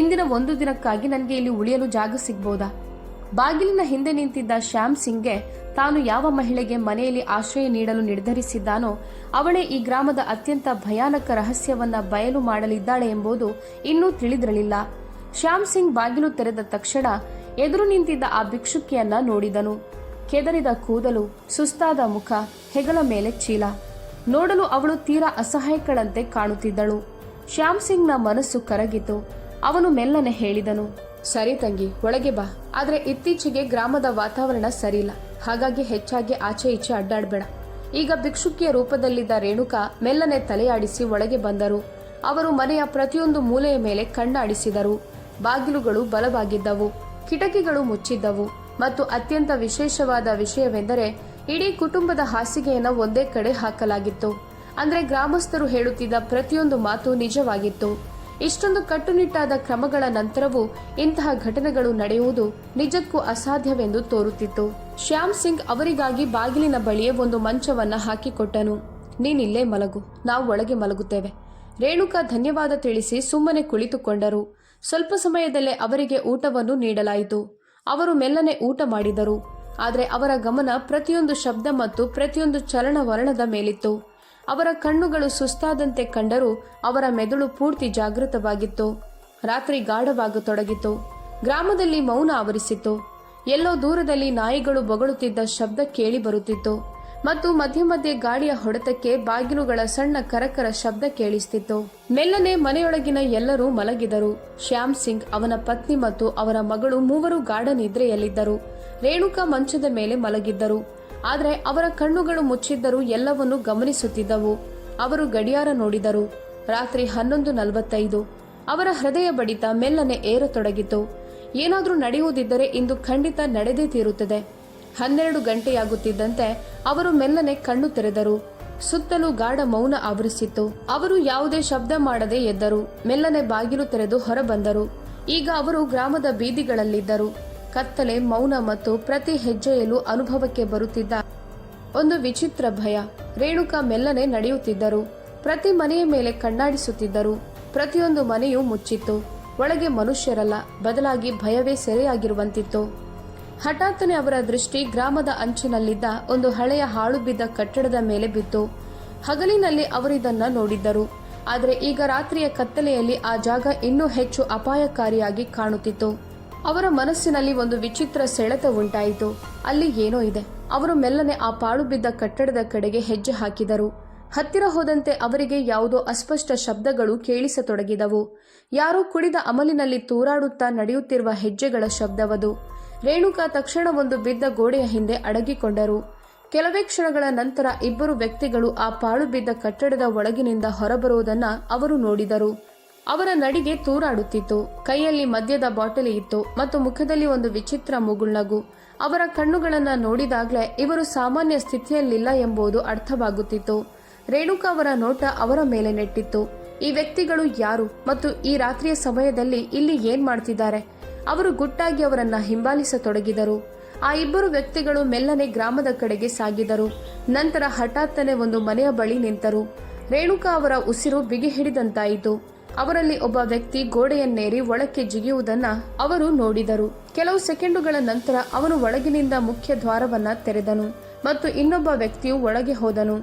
ಇಂದಿನ ಒಂದು ದಿನಕ್ಕಾಗಿ ನನಗೆ ಇಲ್ಲಿ ಉಳಿಯಲು ಜಾಗ ಸಿಗ್ಬೋದಾ? ಬಾಗಿಲಿನ ಹಿಂದೆ ನಿಂತಿದ್ದ ಶ್ಯಾಮ್ ಸಿಂಗ್ಗೆ ತಾನು ಯಾವ ಮಹಿಳೆಗೆ ಮನೆಯಲ್ಲಿ ಆಶ್ರಯ ನೀಡಲು ನಿರ್ಧರಿಸಿದ್ದಾನೋ ಅವಳೇ ಈ ಗ್ರಾಮದ ಅತ್ಯಂತ ಭಯಾನಕ ರಹಸ್ಯವನ್ನ ಬಯಲು ಮಾಡಲಿದ್ದಾಳೆ ಎಂಬುದು ಇನ್ನೂ ತಿಳಿದಿರಲಿಲ್ಲ. ಶ್ಯಾಮ್ ಸಿಂಗ್ ಬಾಗಿಲು ತೆರೆದ ತಕ್ಷಣ ಎದುರು ನಿಂತಿದ್ದ ಆ ಭಿಕ್ಷುಕಿಯನ್ನ ನೋಡಿದನು. ಕೆದರಿದ ಕೂದಲು, ಸುಸ್ತಾದ ಮುಖ, ಹೆಗಲ ಮೇಲೆ ಚೀಲ. ನೋಡಲು ಅವಳು ತೀರಾ ಅಸಹಾಯಕಳಂತೆ ಕಾಣುತ್ತಿದ್ದಳು. ಶ್ಯಾಮ್ ಸಿಂಗ್ನ ಮನಸ್ಸು ಕರಗಿತು. ಅವನು ಮೆಲ್ಲನೆ ಹೇಳಿದನು, ಸರಿ ತಂಗಿ, ಒಳಗೆ ಬಾ. ಆದ್ರೆ ಇತ್ತೀಚೆಗೆ ಗ್ರಾಮದ ವಾತಾವರಣ ಸರಿಯಿಲ್ಲ, ಹಾಗಾಗಿ ಹೆಚ್ಚಾಗಿ ಆಚೆ ಈಚೆ ಅಡ್ಡಾಡ್ಬೇಡ. ಈಗ ಭಿಕ್ಷುಕಿಯ ರೂಪದಲ್ಲಿದ್ದ ರೇಣುಕಾ ಮೆಲ್ಲನೆ ತಲೆಯಾಡಿಸಿ ಒಳಗೆ ಬಂದರು. ಅವರು ಮನೆಯ ಪ್ರತಿಯೊಂದು ಮೂಲೆಯ ಮೇಲೆ ಕಣ್ಣಾಡಿಸಿದರು. ಬಾಗಿಲುಗಳು ಬಲವಾಗಿದ್ದವು, ಕಿಟಕಿಗಳು ಮುಚ್ಚಿದ್ದವು ಮತ್ತು ಅತ್ಯಂತ ವಿಶೇಷವಾದ ವಿಷಯವೆಂದರೆ ಇಡೀ ಕುಟುಂಬದ ಹಾಸಿಗೆಯನ್ನು ಒಂದೇ ಕಡೆ ಹಾಕಲಾಗಿತ್ತು. ಅಂದ್ರೆ ಗ್ರಾಮಸ್ಥರು ಹೇಳುತ್ತಿದ್ದ ಪ್ರತಿಯೊಂದು ಮಾತು ನಿಜವಾಗಿತ್ತು. ಇಷ್ಟೊಂದು ಕಟ್ಟುನಿಟ್ಟಾದ ಕ್ರಮಗಳ ನಂತರವೂ ಇಂತಹ ಘಟನೆಗಳು ನಡೆಯುವುದು ನಿಜಕ್ಕೂ ಅಸಾಧ್ಯವೆಂದು ತೋರುತ್ತಿತ್ತು. ಶ್ಯಾಮ್ ಸಿಂಗ್ ಅವರಿಗಾಗಿ ಬಾಗಿಲಿನ ಬಳಿಯೇ ಒಂದು ಮಂಚವನ್ನ ಹಾಕಿಕೊಟ್ಟನು. ನೀನಿಲ್ಲೇ ಮಲಗು, ನಾವು ಒಳಗೆ ಮಲಗುತ್ತೇವೆ. ರೇಣುಕಾ ಧನ್ಯವಾದ ತಿಳಿಸಿ ಸುಮ್ಮನೆ ಕುಳಿತುಕೊಂಡರು. ಸ್ವಲ್ಪ ಸಮಯದಲ್ಲೇ ಅವರಿಗೆ ಊಟವನ್ನು ನೀಡಲಾಯಿತು. ಅವರು ಮೆಲ್ಲನೆ ಊಟ ಮಾಡಿದರು. ಆದರೆ ಅವರ ಗಮನ ಪ್ರತಿಯೊಂದು ಶಬ್ದ ಮತ್ತು ಪ್ರತಿಯೊಂದು ಚಲನವಲನದ ಮೇಲಿತ್ತು. ಅವರ ಕಣ್ಣುಗಳು ಸುಸ್ತಾದಂತೆ ಕಂಡರೂ ಅವರ ಮೆದುಳು ಪೂರ್ತಿ ಜಾಗೃತವಾಗಿತ್ತು. ರಾತ್ರಿ ಗಾಢವಾಗತೊಡಗಿತು. ಗ್ರಾಮದಲ್ಲಿ ಮೌನ ಆವರಿಸಿತ್ತು. ಎಲ್ಲೋ ದೂರದಲ್ಲಿ ನಾಯಿಗಳು ಬೊಗಳುತ್ತಿದ್ದ ಶಬ್ದ ಕೇಳಿ ಬರುತ್ತಿತ್ತು ಮತ್ತು ಮಧ್ಯೆ ಮಧ್ಯೆ ಗಾಡಿಯ ಹೊಡೆತಕ್ಕೆ ಬಾಗಿಲುಗಳ ಸಣ್ಣ ಕರಕರ ಶಬ್ದ ಕೇಳಿಸ್ತಿತ್ತು. ಮೆಲ್ಲನೆ ಮನೆಯೊಳಗಿನ ಎಲ್ಲರೂ ಮಲಗಿದರು. ಶ್ಯಾಮ್ ಸಿಂಗ್, ಅವನ ಪತ್ನಿ ಮತ್ತು ಅವರ ಮಗಳು ಮೂವರು ಗಾಢ ನಿದ್ರೆಯಲ್ಲಿದ್ದರು. ರೇಣುಕಾ ಮಂಚದ ಮೇಲೆ ಮಲಗಿದ್ದರು. ಆದರೆ ಅವರ ಕಣ್ಣುಗಳು ಮುಚ್ಚಿದ್ದರೂ ಎಲ್ಲವನ್ನೂ ಗಮನಿಸುತ್ತಿದ್ದವು. ಅವರು ಗಡಿಯಾರ ನೋಡಿದರು. ರಾತ್ರಿ 11:45. ಅವರ ಹೃದಯ ಬಡಿತ ಮೆಲ್ಲನೆ ಏರತೊಡಗಿತು. ಏನಾದರೂ ನಡೆಯುವುದಿದ್ದರೆ ಇಂದು ಖಂಡಿತ ನಡೆದೇ ತೀರುತ್ತದೆ. 12 ಗಂಟೆಯಾಗುತ್ತಿದ್ದಂತೆ ಅವರು ಮೆಲ್ಲನೆ ಕಣ್ಣು ತೆರೆದರು. ಸುತ್ತಲೂ ಗಾಢ ಮೌನ ಆವರಿಸಿತ್ತು. ಅವರು ಯಾವುದೇ ಶಬ್ದ ಮಾಡದೆ ಎದ್ದರು. ಮೆಲ್ಲನೆ ಬಾಗಿಲು ತೆರೆದು ಹೊರಬಂದರು. ಈಗ ಅವರು ಗ್ರಾಮದ ಬೀದಿಗಳಲ್ಲಿದ್ದರು. ಕತ್ತಲೆ, ಮೌನ ಮತ್ತು ಪ್ರತಿ ಹೆಜ್ಜೆಯಲ್ಲೂ ಅನುಭವಕ್ಕೆ ಬರುತ್ತಿದ್ದ ಒಂದು ವಿಚಿತ್ರ ಭಯ. ರೇಣುಕಾ ಮೆಲ್ಲನೆ ನಡೆಯುತ್ತಿದ್ದರು. ಪ್ರತಿ ಮನೆಯ ಮೇಲೆ ಕಣ್ಣಾಡಿಸುತ್ತಿದ್ದರು. ಪ್ರತಿಯೊಂದು ಮನೆಯೂ ಮುಚ್ಚಿತ್ತು. ಒಳಗೆ ಮನುಷ್ಯರಲ್ಲ, ಬದಲಾಗಿ ಭಯವೇ ಸೆರೆಯಾಗಿರುವಂತಿತ್ತು. ಹಠಾತ್ತನೆ ಅವರ ದೃಷ್ಟಿ ಗ್ರಾಮದ ಅಂಚಿನಲ್ಲಿದ್ದ ಒಂದು ಹಳೆಯ ಹಾಳು ಬಿದ್ದ ಕಟ್ಟಡದ ಮೇಲೆ ಬಿತ್ತು. ಹಗಲಿನಲ್ಲಿ ಅವರಿದನ್ನ ನೋಡಿದ್ದರು, ಆದರೆ ಈಗ ರಾತ್ರಿಯ ಕತ್ತಲೆಯಲ್ಲಿ ಆ ಜಾಗ ಇನ್ನೂ ಹೆಚ್ಚು ಅಪಾಯಕಾರಿಯಾಗಿ ಕಾಣುತ್ತಿತ್ತು. ಅವರ ಮನಸ್ಸಿನಲ್ಲಿ ಒಂದು ವಿಚಿತ್ರ ಸೆಳೆತ ಉಂಟಾಯಿತು. ಅಲ್ಲಿ ಏನೋ ಇದೆ. ಅವರು ಮೆಲ್ಲನೆ ಆ ಪಾಳು ಬಿದ್ದ ಕಟ್ಟಡದ ಕಡೆಗೆ ಹೆಜ್ಜೆ ಹಾಕಿದರು. ಹತ್ತಿರ ಹೋದಂತೆ ಅವರಿಗೆ ಯಾವುದೋ ಅಸ್ಪಷ್ಟ ಶಬ್ದಗಳು ಕೇಳಿಸತೊಡಗಿದವು. ಯಾರೋ ಕುಡಿದ ಅಮಲಿನಲ್ಲಿ ತೂರಾಡುತ್ತಾ ನಡೆಯುತ್ತಿರುವ ಹೆಜ್ಜೆಗಳ ಶಬ್ದವದು. ರೇಣುಕಾ ತಕ್ಷಣ ಒಂದು ಬಿದ್ದ ಗೋಡೆಯ ಹಿಂದೆ ಅಡಗಿಕೊಂಡರು. ಕೆಲವೇ ಕ್ಷಣಗಳ ನಂತರ ಇಬ್ಬರು ವ್ಯಕ್ತಿಗಳು ಆ ಪಾಳು ಬಿದ್ದ ಕಟ್ಟಡದ ಒಳಗಿನಿಂದ ಹೊರಬರುವುದನ್ನ ಅವರು ನೋಡಿದರು. ಅವರ ನಡಿಗೆ ತೂರಾಡುತ್ತಿತ್ತು. ಕೈಯಲ್ಲಿ ಮದ್ಯದ ಬಾಟಲಿ ಇತ್ತು ಮತ್ತು ಮುಖದಲ್ಲಿ ಒಂದು ವಿಚಿತ್ರ ಮುಗುಳ್ನಗು. ಅವರ ಕಣ್ಣುಗಳನ್ನು ನೋಡಿದಾಗಲೇ ಇವರು ಸಾಮಾನ್ಯ ಸ್ಥಿತಿಯಲ್ಲಿಲ್ಲ ಎಂಬುದು ಅರ್ಥವಾಗುತ್ತಿತ್ತು. ರೇಣುಕಾ ಅವರ ನೋಟ ಅವರ ಮೇಲೆ ನೆಟ್ಟಿತ್ತು. ಈ ವ್ಯಕ್ತಿಗಳು ಯಾರು ಮತ್ತು ಈ ರಾತ್ರಿಯ ಸಮಯದಲ್ಲಿ ಇಲ್ಲಿ ಏನ್ ಮಾಡ್ತಿದ್ದಾರೆ? ಅವರು ಗುಟ್ಟಾಗಿ ಅವರನ್ನ ಹಿಂಬಾಲಿಸತೊಡಗಿದರು. ಆ ಇಬ್ಬರು ವ್ಯಕ್ತಿಗಳು ಮೆಲ್ಲನೆ ಗ್ರಾಮದ ಕಡೆಗೆ ಸಾಗಿದರು. ನಂತರ ಹಠಾತ್ತನೆ ಒಂದು ಮನೆಯ ಬಳಿ ನಿಂತರು. ರೇಣುಕಾ ಅವರ ಉಸಿರು ಬಿಗಿ ಹಿಡಿದಂತಾಯಿತು. ಅವರಲ್ಲಿ ಒಬ್ಬ ವ್ಯಕ್ತಿ ಗೋಡೆಯನ್ನೇರಿ ಒಳಕ್ಕೆ ಜಿಗಿಯುವುದನ್ನ ಅವರು ನೋಡಿದರು. ಕೆಲವು ಸೆಕೆಂಡುಗಳ ನಂತರ ಅವನು ಒಳಗಿನಿಂದ ಮುಖ್ಯ ದ್ವಾರವನ್ನ ತೆರೆದನು ಮತ್ತು ಇನ್ನೊಬ್ಬ ವ್ಯಕ್ತಿಯು ಒಳಗೆ ಹೋದನು.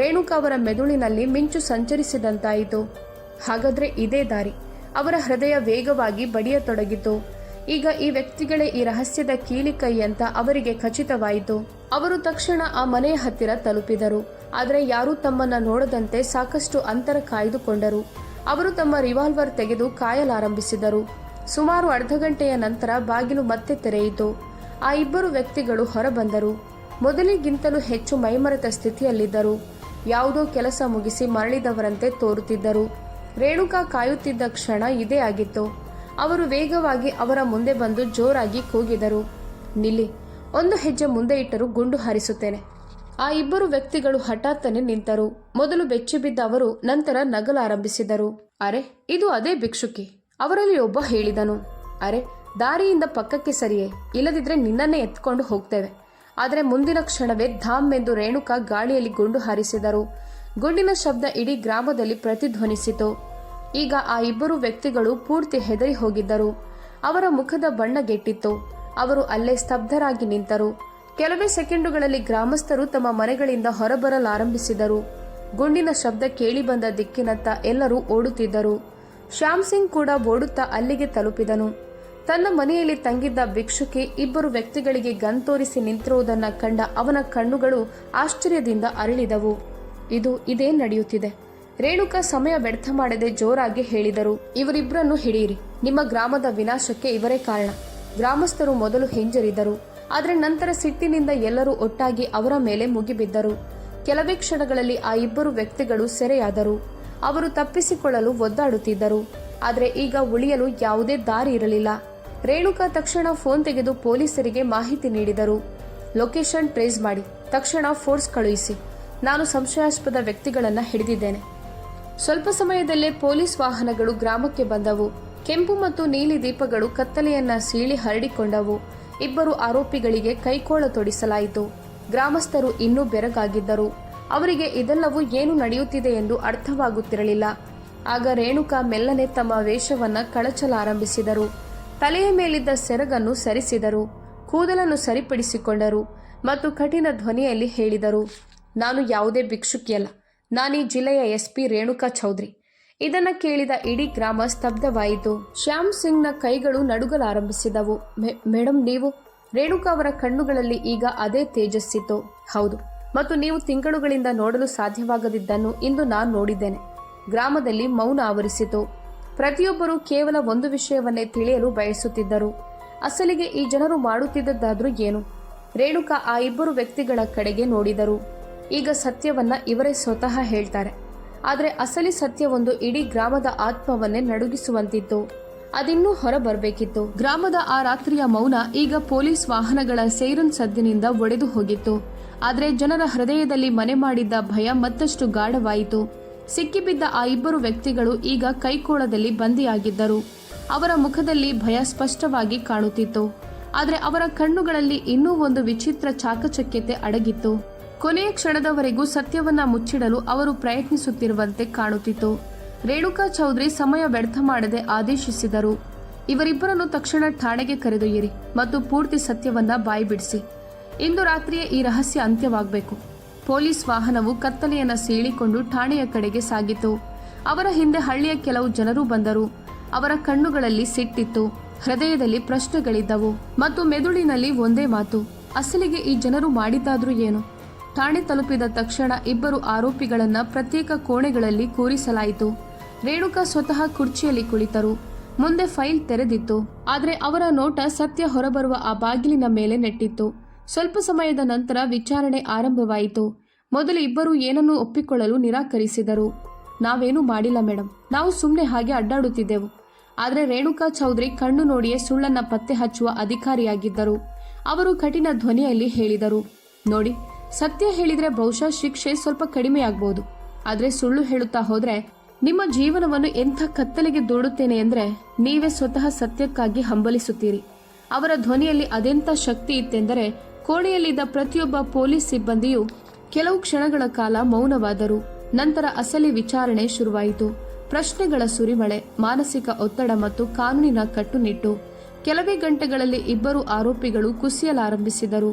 ರೇಣುಕಾ ಅವರ ಮೆದುಳಿನಲ್ಲಿ ಮಿಂಚು ಸಂಚರಿಸಿದಂತಾಯಿತು. ಹಾಗಾದ್ರೆ ಇದೇ ದಾರಿ. ಅವರ ಹೃದಯ ವೇಗವಾಗಿ ಬಡಿಯತೊಡಗಿತು. ಈಗ ಈ ವ್ಯಕ್ತಿಗಳೇ ಈ ರಹಸ್ಯದ ಕೀಲಿಕೈ ಅಂತ ಅವರಿಗೆ ಖಚಿತವಾಯಿತು. ಅವರು ತಕ್ಷಣ ಆ ಮನೆಯ ಹತ್ತಿರ ತಲುಪಿದರು. ಆದರೆ ಯಾರೂ ತಮ್ಮನ್ನ ನೋಡದಂತೆ ಸಾಕಷ್ಟು ಅಂತರ ಕಾಯ್ದುಕೊಂಡರು. ಅವರು ತಮ್ಮ ರಿವಾಲ್ವರ್ ತೆಗೆದು ಕಾಯಲಾರಂಭಿಸಿದರು. ಸುಮಾರು ಅರ್ಧ ಗಂಟೆಯ ನಂತರ ಬಾಗಿಲು ಮತ್ತೆ ತೆರೆಯಿತು. ಆ ಇಬ್ಬರು ವ್ಯಕ್ತಿಗಳು ಹೊರಬಂದರು. ಮೊದಲಿಗಿಂತಲೂ ಹೆಚ್ಚು ಮೈಮರೆತ ಸ್ಥಿತಿಯಲ್ಲಿದ್ದರು. ಯಾವುದೋ ಕೆಲಸ ಮುಗಿಸಿ ಮರಳಿದವರಂತೆ ತೋರುತ್ತಿದ್ದರು. ರೇಣುಕಾ ಕಾಯುತ್ತಿದ್ದ ಕ್ಷಣ ಇದೇ ಆಗಿತ್ತು. ಅವರು ವೇಗವಾಗಿ ಅವರ ಮುಂದೆ ಬಂದು ಜೋರಾಗಿ ಕೂಗಿದರು, ನಿಲ್ಲಿ, ಒಂದು ಹೆಜ್ಜೆ ಮುಂದೆ ಇಟ್ಟರು ಗುಂಡು ಹಾರಿಸುತ್ತೇನೆ. ಆ ಇಬ್ಬರು ವ್ಯಕ್ತಿಗಳು ಹಠಾತ್ತನೆ ನಿಂತರು. ಮೊದಲು ಬೆಚ್ಚಿಬಿದ್ದ ಅವರು ನಂತರ ನಗಲಾರಂಭಿಸಿದರು. ಅರೆ, ಇದು ಅದೇ ಭಿಕ್ಷುಕಿ. ಅವರಲ್ಲಿ ಒಬ್ಬ ಹೇಳಿದನು, ಅರೆ, ದಾರಿಯಿಂದ ಪಕ್ಕಕ್ಕೆ ಸರಿಯೇ, ಇಲ್ಲದಿದ್ರೆ ನಿನ್ನನ್ನೇ ಎತ್ಕೊಂಡು ಹೋಗ್ತೇವೆ. ಆದರೆ ಮುಂದಿನ ಕ್ಷಣವೇ ಧಾಮ್ ಎಂದು ರೇಣುಕಾ ಗಾಳಿಯಲ್ಲಿ ಗುಂಡು ಹಾರಿಸಿದರು. ಗುಂಡಿನ ಶಬ್ದ ಇಡೀ ಗ್ರಾಮದಲ್ಲಿ ಪ್ರತಿಧ್ವನಿಸಿತು. ಈಗ ಆ ಇಬ್ಬರು ವ್ಯಕ್ತಿಗಳು ಪೂರ್ತಿ ಹೆದರಿ ಹೋಗಿದ್ದರು. ಅವರ ಮುಖದ ಬಣ್ಣ ಗೆಟ್ಟಿತ್ತು. ಅವರು ಅಲ್ಲೇ ಸ್ತಬ್ಧರಾಗಿ ನಿಂತರು. ಕೆಲವೇ ಸೆಕೆಂಡುಗಳಲ್ಲಿ ಗ್ರಾಮಸ್ಥರು ತಮ್ಮ ಮನೆಗಳಿಂದ ಹೊರಬರಲಾರಂಭಿಸಿದರು. ಗುಂಡಿನ ಶಬ್ದ ಕೇಳಿಬಂದ ದಿಕ್ಕಿನತ್ತ ಎಲ್ಲರೂ ಓಡುತ್ತಿದ್ದರು. ಶ್ಯಾಮ್ ಸಿಂಗ್ ಕೂಡ ಓಡುತ್ತಾ ಅಲ್ಲಿಗೆ ತಲುಪಿದನು. ತನ್ನ ಮನೆಯಲ್ಲಿ ತಂಗಿದ್ದ ಭಿಕ್ಷುಕಿ ಇಬ್ಬರು ವ್ಯಕ್ತಿಗಳಿಗೆ ಗನ್ ತೋರಿಸಿ ನಿಂತಿರುವುದನ್ನು ಕಂಡ ಅವನ ಕಣ್ಣುಗಳು ಆಶ್ಚರ್ಯದಿಂದ ಅರಳಿದವು. ಇದೇನ್ ನಡೆಯುತ್ತಿದೆ? ರೇಣುಕಾ ಸಮಯ ವ್ಯರ್ಥ ಮಾಡದೆ ಜೋರಾಗಿ ಹೇಳಿದರು, ಇವರಿಬ್ಬರನ್ನು ಹಿಡಿಯಿರಿ. ನಿಮ್ಮ ಗ್ರಾಮದ ವಿನಾಶಕ್ಕೆ ಇವರೇ ಕಾರಣ. ಗ್ರಾಮಸ್ಥರು ಮೊದಲು ಹಿಂಜರಿದರು, ಆದರೆ ನಂತರ ಸಿಟ್ಟಿನಿಂದ ಎಲ್ಲರೂ ಒಟ್ಟಾಗಿ ಅವರ ಮೇಲೆ ಮುಗಿಬಿದ್ದರು. ಕೆಲವೇ ಕ್ಷಣಗಳಲ್ಲಿ ಆ ಇಬ್ಬರು ವ್ಯಕ್ತಿಗಳು ಸೆರೆಯಾದರು. ಅವರು ತಪ್ಪಿಸಿಕೊಳ್ಳಲು ಒದ್ದಾಡುತ್ತಿದ್ದರು, ಆದರೆ ಈಗ ಉಳಿಯಲು ಯಾವುದೇ ದಾರಿ ಇರಲಿಲ್ಲ. ರೇಣುಕಾ ತಕ್ಷಣ ಫೋನ್ ತೆಗೆದು ಪೊಲೀಸರಿಗೆ ಮಾಹಿತಿ ನೀಡಿದರು. ಲೊಕೇಶನ್ ಟ್ರೇಸ್ ಮಾಡಿ, ತಕ್ಷಣ ಫೋರ್ಸ್ ಕಳುಹಿಸಿ. ನಾನು ಸಂಶಯಾಸ್ಪದ ವ್ಯಕ್ತಿಗಳನ್ನು ಹಿಡಿದಿದ್ದೇನೆ. ಸ್ವಲ್ಪ ಸಮಯದಲ್ಲೇ ಪೊಲೀಸ್ ವಾಹನಗಳು ಗ್ರಾಮಕ್ಕೆ ಬಂದವು. ಕೆಂಪು ಮತ್ತು ನೀಲಿ ದೀಪಗಳು ಕತ್ತಲೆಯನ್ನ ಸೀಳಿ ಹರಡಿಕೊಂಡವು. ಇಬ್ಬರು ಆರೋಪಿಗಳಿಗೆ ಕೈಕೋಳ ತೊಡಿಸಲಾಯಿತು. ಗ್ರಾಮಸ್ಥರು ಇನ್ನೂ ಬೆರಗಾಗಿದ್ದರು. ಅವರಿಗೆ ಇದೆಲ್ಲವೂ ಏನು ನಡೆಯುತ್ತಿದೆ ಎಂದು ಅರ್ಥವಾಗುತ್ತಿರಲಿಲ್ಲ. ಆಗ ರೇಣುಕಾ ಮೆಲ್ಲನೆ ತಮ್ಮ ವೇಷವನ್ನ ಕಳಚಲಾರಂಭಿಸಿದರು. ತಲೆಯ ಮೇಲಿದ್ದ ಸೆರಗನ್ನು ಸರಿಸಿದರು, ಕೂದಲನ್ನು ಸರಿಪಡಿಸಿಕೊಂಡರು ಮತ್ತು ಕಠಿಣ ಧ್ವನಿಯಲ್ಲಿ ಹೇಳಿದರು, ನಾನು ಯಾವುದೇ ಭಿಕ್ಷುಕಿಯಲ್ಲ. ನಾನೀ ಜಿಲ್ಲೆಯ SP ರೇಣುಕಾ ಚೌಧರಿ. ಇದನ್ನ ಕೇಳಿದ ಇಡೀ ಗ್ರಾಮ ಸ್ತಬ್ಧವಾಯಿತು. ಶ್ಯಾಮ್ ಸಿಂಗ್ನ ಕೈಗಳು ನಡುಗಲಾರಂಭಿಸಿದವು. ಮೇಡಮ್, ನೀವು? ರೇಣುಕಾ ಅವರ ಕಣ್ಣುಗಳಲ್ಲಿ ಈಗ ಅದೇ ತೇಜಸ್ಸಿತ್ತು. ಹೌದು, ಮತ್ತು ನೀವು ತಿಂಗಳುಗಳಿಂದ ನೋಡಲು ಸಾಧ್ಯವಾಗದಿದ್ದನ್ನು ಇಂದು ನಾನು ನೋಡಿದ್ದೇನೆ. ಗ್ರಾಮದಲ್ಲಿ ಮೌನ ಆವರಿಸಿತು. ಪ್ರತಿಯೊಬ್ಬರೂ ಕೇವಲ ಒಂದು ವಿಷಯವನ್ನೇ ತಿಳಿಯಲು ಬಯಸುತ್ತಿದ್ದರು. ಅಸಲಿಗೆ ಈ ಜನರು ಮಾಡುತ್ತಿದ್ದದ್ದಾದ್ರೂ ಏನು? ರೇಣುಕಾ ಆ ಇಬ್ಬರು ವ್ಯಕ್ತಿಗಳ ಕಡೆಗೆ ನೋಡಿದರು. ಈಗ ಸತ್ಯವನ್ನ ಇವರೇ ಸ್ವತಃ ಹೇಳ್ತಾರೆ. ಆದರೆ ಅಸಲಿ ಸತ್ಯವೊಂದು ಇಡೀ ಗ್ರಾಮದ ಆತ್ಮವನ್ನೇ ನಡುಗಿಸುವಂತಿತ್ತು. ಅದಿನ್ನೂ ಹೊರಬರಬೇಕಿತ್ತು. ಗ್ರಾಮದ ಆ ರಾತ್ರಿಯ ಮೌನ ಈಗ ಪೊಲೀಸ್ ವಾಹನಗಳ ಸೈರನ್ ಸದ್ದಿನಿಂದ ಒಡೆದು ಹೋಗಿತ್ತು. ಆದರೆ ಜನರ ಹೃದಯದಲ್ಲಿ ಮನೆ ಮಾಡಿದ್ದ ಭಯ ಮತ್ತಷ್ಟು ಗಾಢವಾಯಿತು. ಸಿಕ್ಕಿಬಿದ್ದ ಆ ಇಬ್ಬರು ವ್ಯಕ್ತಿಗಳು ಈಗ ಕೈಕೋಳದಲ್ಲಿ ಬಂದಿಯಾಗಿದ್ದರು. ಅವರ ಮುಖದಲ್ಲಿ ಭಯ ಸ್ಪಷ್ಟವಾಗಿ ಕಾಣುತ್ತಿತ್ತು. ಆದರೆ ಅವರ ಕಣ್ಣುಗಳಲ್ಲಿ ಇನ್ನೂ ಒಂದು ವಿಚಿತ್ರ ಚಾಕಚಕ್ಯತೆ ಅಡಗಿತ್ತು. ಕೊನೆಯ ಕ್ಷಣದವರೆಗೂ ಸತ್ಯವನ್ನ ಮುಚ್ಚಿಡಲು ಅವರು ಪ್ರಯತ್ನಿಸುತ್ತಿರುವಂತೆ ಕಾಣುತ್ತಿತ್ತು. ರೇಣುಕಾ ಚೌಧರಿ ಸಮಯ ವ್ಯರ್ಥ ಮಾಡದೆ ಆದೇಶಿಸಿದರು, ಇವರಿಬ್ಬರನ್ನು ತಕ್ಷಣ ಠಾಣೆಗೆ ಕರೆದೊಯ್ಯಿರಿ ಮತ್ತು ಪೂರ್ತಿ ಸತ್ಯವನ್ನ ಬಾಯಿಬಿಡಿಸಿ. ಇಂದು ರಾತ್ರಿಯೇ ಈ ರಹಸ್ಯ ಅಂತ್ಯವಾಗಬೇಕು. ಪೊಲೀಸ್ ವಾಹನವು ಕತ್ತಲೆಯನ್ನ ಸೀಳಿಕೊಂಡು ಠಾಣೆಯ ಕಡೆಗೆ ಸಾಗಿತು. ಅವರ ಹಿಂದೆ ಹಳ್ಳಿಯ ಕೆಲವು ಜನರು ಬಂದರು. ಅವರ ಕಣ್ಣುಗಳಲ್ಲಿ ಸಿಟ್ಟಿತ್ತು, ಹೃದಯದಲ್ಲಿ ಪ್ರಶ್ನೆಗಳಿದ್ದವು ಮತ್ತು ಮೆದುಳಿನಲ್ಲಿ ಒಂದೇ ಮಾತು, ಅಸಲಿಗೆ ಈ ಜನರು ಮಾಡಿದ್ದಾದ್ರೂ ಏನು? ಠಾಣೆ ತಲುಪಿದ ತಕ್ಷಣ ಇಬ್ಬರು ಆರೋಪಿಗಳನ್ನ ಪ್ರತ್ಯೇಕ ಕೋಣೆಗಳಲ್ಲಿ ಕೂರಿಸಲಾಯಿತು. ರೇಣುಕಾ ಸ್ವತಃ ಕುರ್ಚಿಯಲ್ಲಿ ಕುಳಿತರು. ಮುಂದೆ ಫೈಲ್ ತೆರೆದಿತ್ತು, ಆದರೆ ಅವರ ನೋಟ ಸತ್ಯ ಹೊರಬರುವ ಆ ಬಾಗಿಲಿನ ಮೇಲೆ ನೆಟ್ಟಿತ್ತು. ಸ್ವಲ್ಪ ಸಮಯದ ನಂತರ ವಿಚಾರಣೆ ಆರಂಭವಾಯಿತು. ಮೊದಲು ಇಬ್ಬರು ಏನನ್ನೂ ಒಪ್ಪಿಕೊಳ್ಳಲು ನಿರಾಕರಿಸಿದರು. ನಾವೇನೂ ಮಾಡಿಲ್ಲ ಮೇಡಮ್, ನಾವು ಸುಮ್ಮನೆ ಹಾಗೆ ಅಡ್ಡಾಡುತ್ತಿದ್ದೆವು. ಆದರೆ ರೇಣುಕಾ ಚೌಧರಿ ಕಣ್ಣು ನೋಡಿಯೇ ಸುಳ್ಳನ್ನ ಪತ್ತೆ ಹಚ್ಚುವ ಅಧಿಕಾರಿಯಾಗಿದ್ದರು. ಅವರು ಕಠಿಣ ಧ್ವನಿಯಲ್ಲಿ ಹೇಳಿದರು, ನೋಡಿ, ಸತ್ಯ ಹೇಳಿದ್ರೆ ಬಹುಶಃ ಶಿಕ್ಷೆ ಸ್ವಲ್ಪ ಕಡಿಮೆಯಾಗಬಹುದು. ಆದರೆ ಸುಳ್ಳು ಹೇಳುತ್ತಾ ಹೋದ್ರೆ ನಿಮ್ಮ ಜೀವನವನ್ನು ಎಂಥ ಕತ್ತಲೆಗೆ ದೂಡುತ್ತೇನೆ ಅಂದ್ರೆ ನೀವೇ ಸ್ವತಃ ಸತ್ಯಕ್ಕಾಗಿ ಹಂಬಲಿಸುತ್ತೀರಿ. ಅವರ ಧ್ವನಿಯಲ್ಲಿ ಅದೆಂಥ ಶಕ್ತಿ ಇತ್ತೆಂದರೆ ಕೋಣೆಯಲ್ಲಿದ್ದ ಪ್ರತಿಯೊಬ್ಬ ಪೊಲೀಸ್ ಸಿಬ್ಬಂದಿಯು ಕೆಲವು ಕ್ಷಣಗಳ ಕಾಲ ಮೌನವಾದರು. ನಂತರ ಅಸಲಿ ವಿಚಾರಣೆ ಶುರುವಾಯಿತು. ಪ್ರಶ್ನೆಗಳ ಸುರಿಮಳೆ, ಮಾನಸಿಕ ಒತ್ತಡ ಮತ್ತು ಕಾನೂನಿನ ಕಟ್ಟುನಿಟ್ಟು. ಕೆಲವೇ ಗಂಟೆಗಳಲ್ಲಿ ಇಬ್ಬರು ಆರೋಪಿಗಳು ಕುಸಿಯಲಾರಂಭಿಸಿದರು.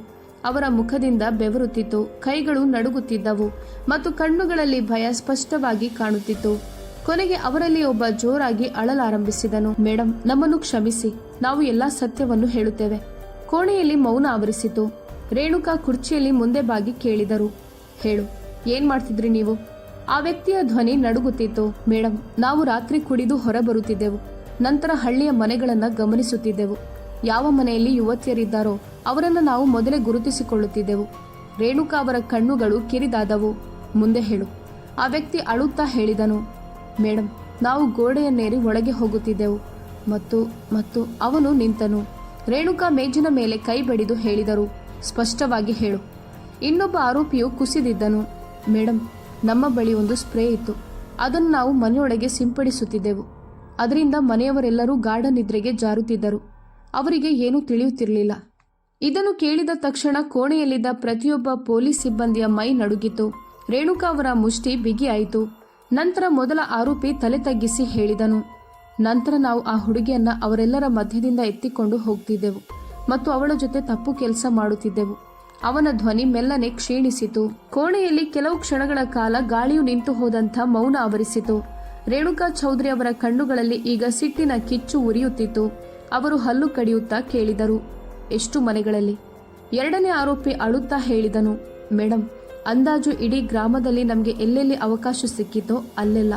ಅವರ ಮುಖದಿಂದ ಬೆವರುತ್ತಿತ್ತು, ಕೈಗಳು ನಡುಗುತ್ತಿದ್ದವು ಮತ್ತು ಕಣ್ಣುಗಳಲ್ಲಿ ಭಯ ಸ್ಪಷ್ಟವಾಗಿ ಕಾಣುತ್ತಿತ್ತು. ಕೊನೆಗೆ ಅವರಲ್ಲಿ ಒಬ್ಬ ಜೋರಾಗಿ ಅಳಲಾರಂಭಿಸಿದನು, ಮೇಡಮ್, ನಮ್ಮನ್ನು ಕ್ಷಮಿಸಿ, ನಾವು ಎಲ್ಲಾ ಸತ್ಯವನ್ನು ಹೇಳುತ್ತೇವೆ. ಕೋಣೆಯಲ್ಲಿ ಮೌನ ಆವರಿಸಿತು. ರೇಣುಕಾ ಕುರ್ಚಿಯಲ್ಲಿ ಮುಂದೆ ಬಾಗಿ ಕೇಳಿದರು, ಹೇಳು, ಏನ್ ಮಾಡ್ತಿದ್ರಿ ನೀವು? ಆ ವ್ಯಕ್ತಿಯ ಧ್ವನಿ ನಡುಗುತ್ತಿತ್ತು, ಮೇಡಮ್, ನಾವು ರಾತ್ರಿ ಕುಡಿದು ಹೊರಬರುತ್ತಿದ್ದೆವು. ನಂತರ ಹಳ್ಳಿಯ ಮನೆಗಳನ್ನ ಗಮನಿಸುತ್ತಿದ್ದೆವು. ಯಾವ ಮನೆಯಲ್ಲಿ ಯುವತಿಯರಿದ್ದಾರೋ ಅವರನ್ನು ನಾವು ಮೊದಲೇ ಗುರುತಿಸಿಕೊಳ್ಳುತ್ತಿದ್ದೆವು. ರೇಣುಕಾ ಅವರ ಕಣ್ಣುಗಳು ಕಿರಿದಾದವು. ಮುಂದೆ ಹೇಳು. ಆ ವ್ಯಕ್ತಿ ಅಳುತ್ತಾ ಹೇಳಿದನು, ಮೇಡಮ್, ನಾವು ಗೋಡೆಯನ್ನೇರಿ ಒಳಗೆ ಹೋಗುತ್ತಿದ್ದೆವು ಮತ್ತು ಅವನು ನಿಂತನು. ರೇಣುಕಾ ಮೇಜಿನ ಮೇಲೆ ಕೈ ಬಡಿದು ಹೇಳಿದರು, ಸ್ಪಷ್ಟವಾಗಿ ಹೇಳು. ಇನ್ನೊಬ್ಬ ಆರೋಪಿಯು ಕುಸಿದಿದ್ದನು, ಮೇಡಮ್, ನಮ್ಮ ಬಳಿ ಒಂದು ಸ್ಪ್ರೇ ಇತ್ತು. ಅದನ್ನು ನಾವು ಮನೆಯೊಳಗೆ ಸಿಂಪಡಿಸುತ್ತಿದ್ದೆವು. ಅದರಿಂದ ಮನೆಯವರೆಲ್ಲರೂ ಗಾಢ ನಿದ್ರೆಗೆ ಜಾರುತ್ತಿದ್ದರು. ಅವರಿಗೆ ಏನೂ ತಿಳಿಯುತ್ತಿರಲಿಲ್ಲ. ಇದನ್ನು ಕೇಳಿದ ತಕ್ಷಣ ಕೋಣೆಯಲ್ಲಿದ್ದ ಪ್ರತಿಯೊಬ್ಬ ಪೊಲೀಸ್ ಸಿಬ್ಬಂದಿಯ ಮೈ ನಡುಗಿತು. ರೇಣುಕಾ ಅವರ ಮುಷ್ಟಿ ಬಿಗಿಯಾಯಿತು. ನಂತರ ಮೊದಲ ಆರೋಪಿ ತಲೆ ತಗ್ಗಿಸಿ ಹೇಳಿದನು, ನಂತರ ನಾವು ಆ ಹುಡುಗಿಯನ್ನ ಅವರೆಲ್ಲರ ಮಧ್ಯದಿಂದ ಎತ್ತಿಕೊಂಡು ಹೋಗ್ತಿದ್ದೆವು ಮತ್ತು ಅವಳ ಜೊತೆ ತಪ್ಪು ಕೆಲಸ ಮಾಡುತ್ತಿದ್ದೆವು. ಅವನ ಧ್ವನಿ ಮೆಲ್ಲನೆ ಕ್ಷೀಣಿಸಿತು. ಕೋಣೆಯಲ್ಲಿ ಕೆಲವು ಕ್ಷಣಗಳ ಕಾಲ ಗಾಳಿಯು ನಿಂತು ಹೋದಂಥ ಮೌನ ಆವರಿಸಿತು. ರೇಣುಕಾ ಚೌಧರಿ ಅವರ ಕಣ್ಣುಗಳಲ್ಲಿ ಈಗ ಸಿಟ್ಟಿನ ಕಿಚ್ಚು ಉರಿಯುತ್ತಿತ್ತು. ಅವರು ಹಲ್ಲು ಕಡಿಯುತ್ತಾ ಕೇಳಿದರು, ಎಷ್ಟು ಮನೆಗಳಲ್ಲಿ? ಎರಡನೇ ಆರೋಪಿ ಅಳುತ್ತಾ ಹೇಳಿದನು, ಮೇಡಮ್, ಅಂದಾಜು ಇಡೀ ಗ್ರಾಮದಲ್ಲಿ ನಮಗೆ ಎಲ್ಲೆಲ್ಲಿ ಅವಕಾಶ ಸಿಕ್ಕಿತೋ ಅಲ್ಲೆಲ್ಲ.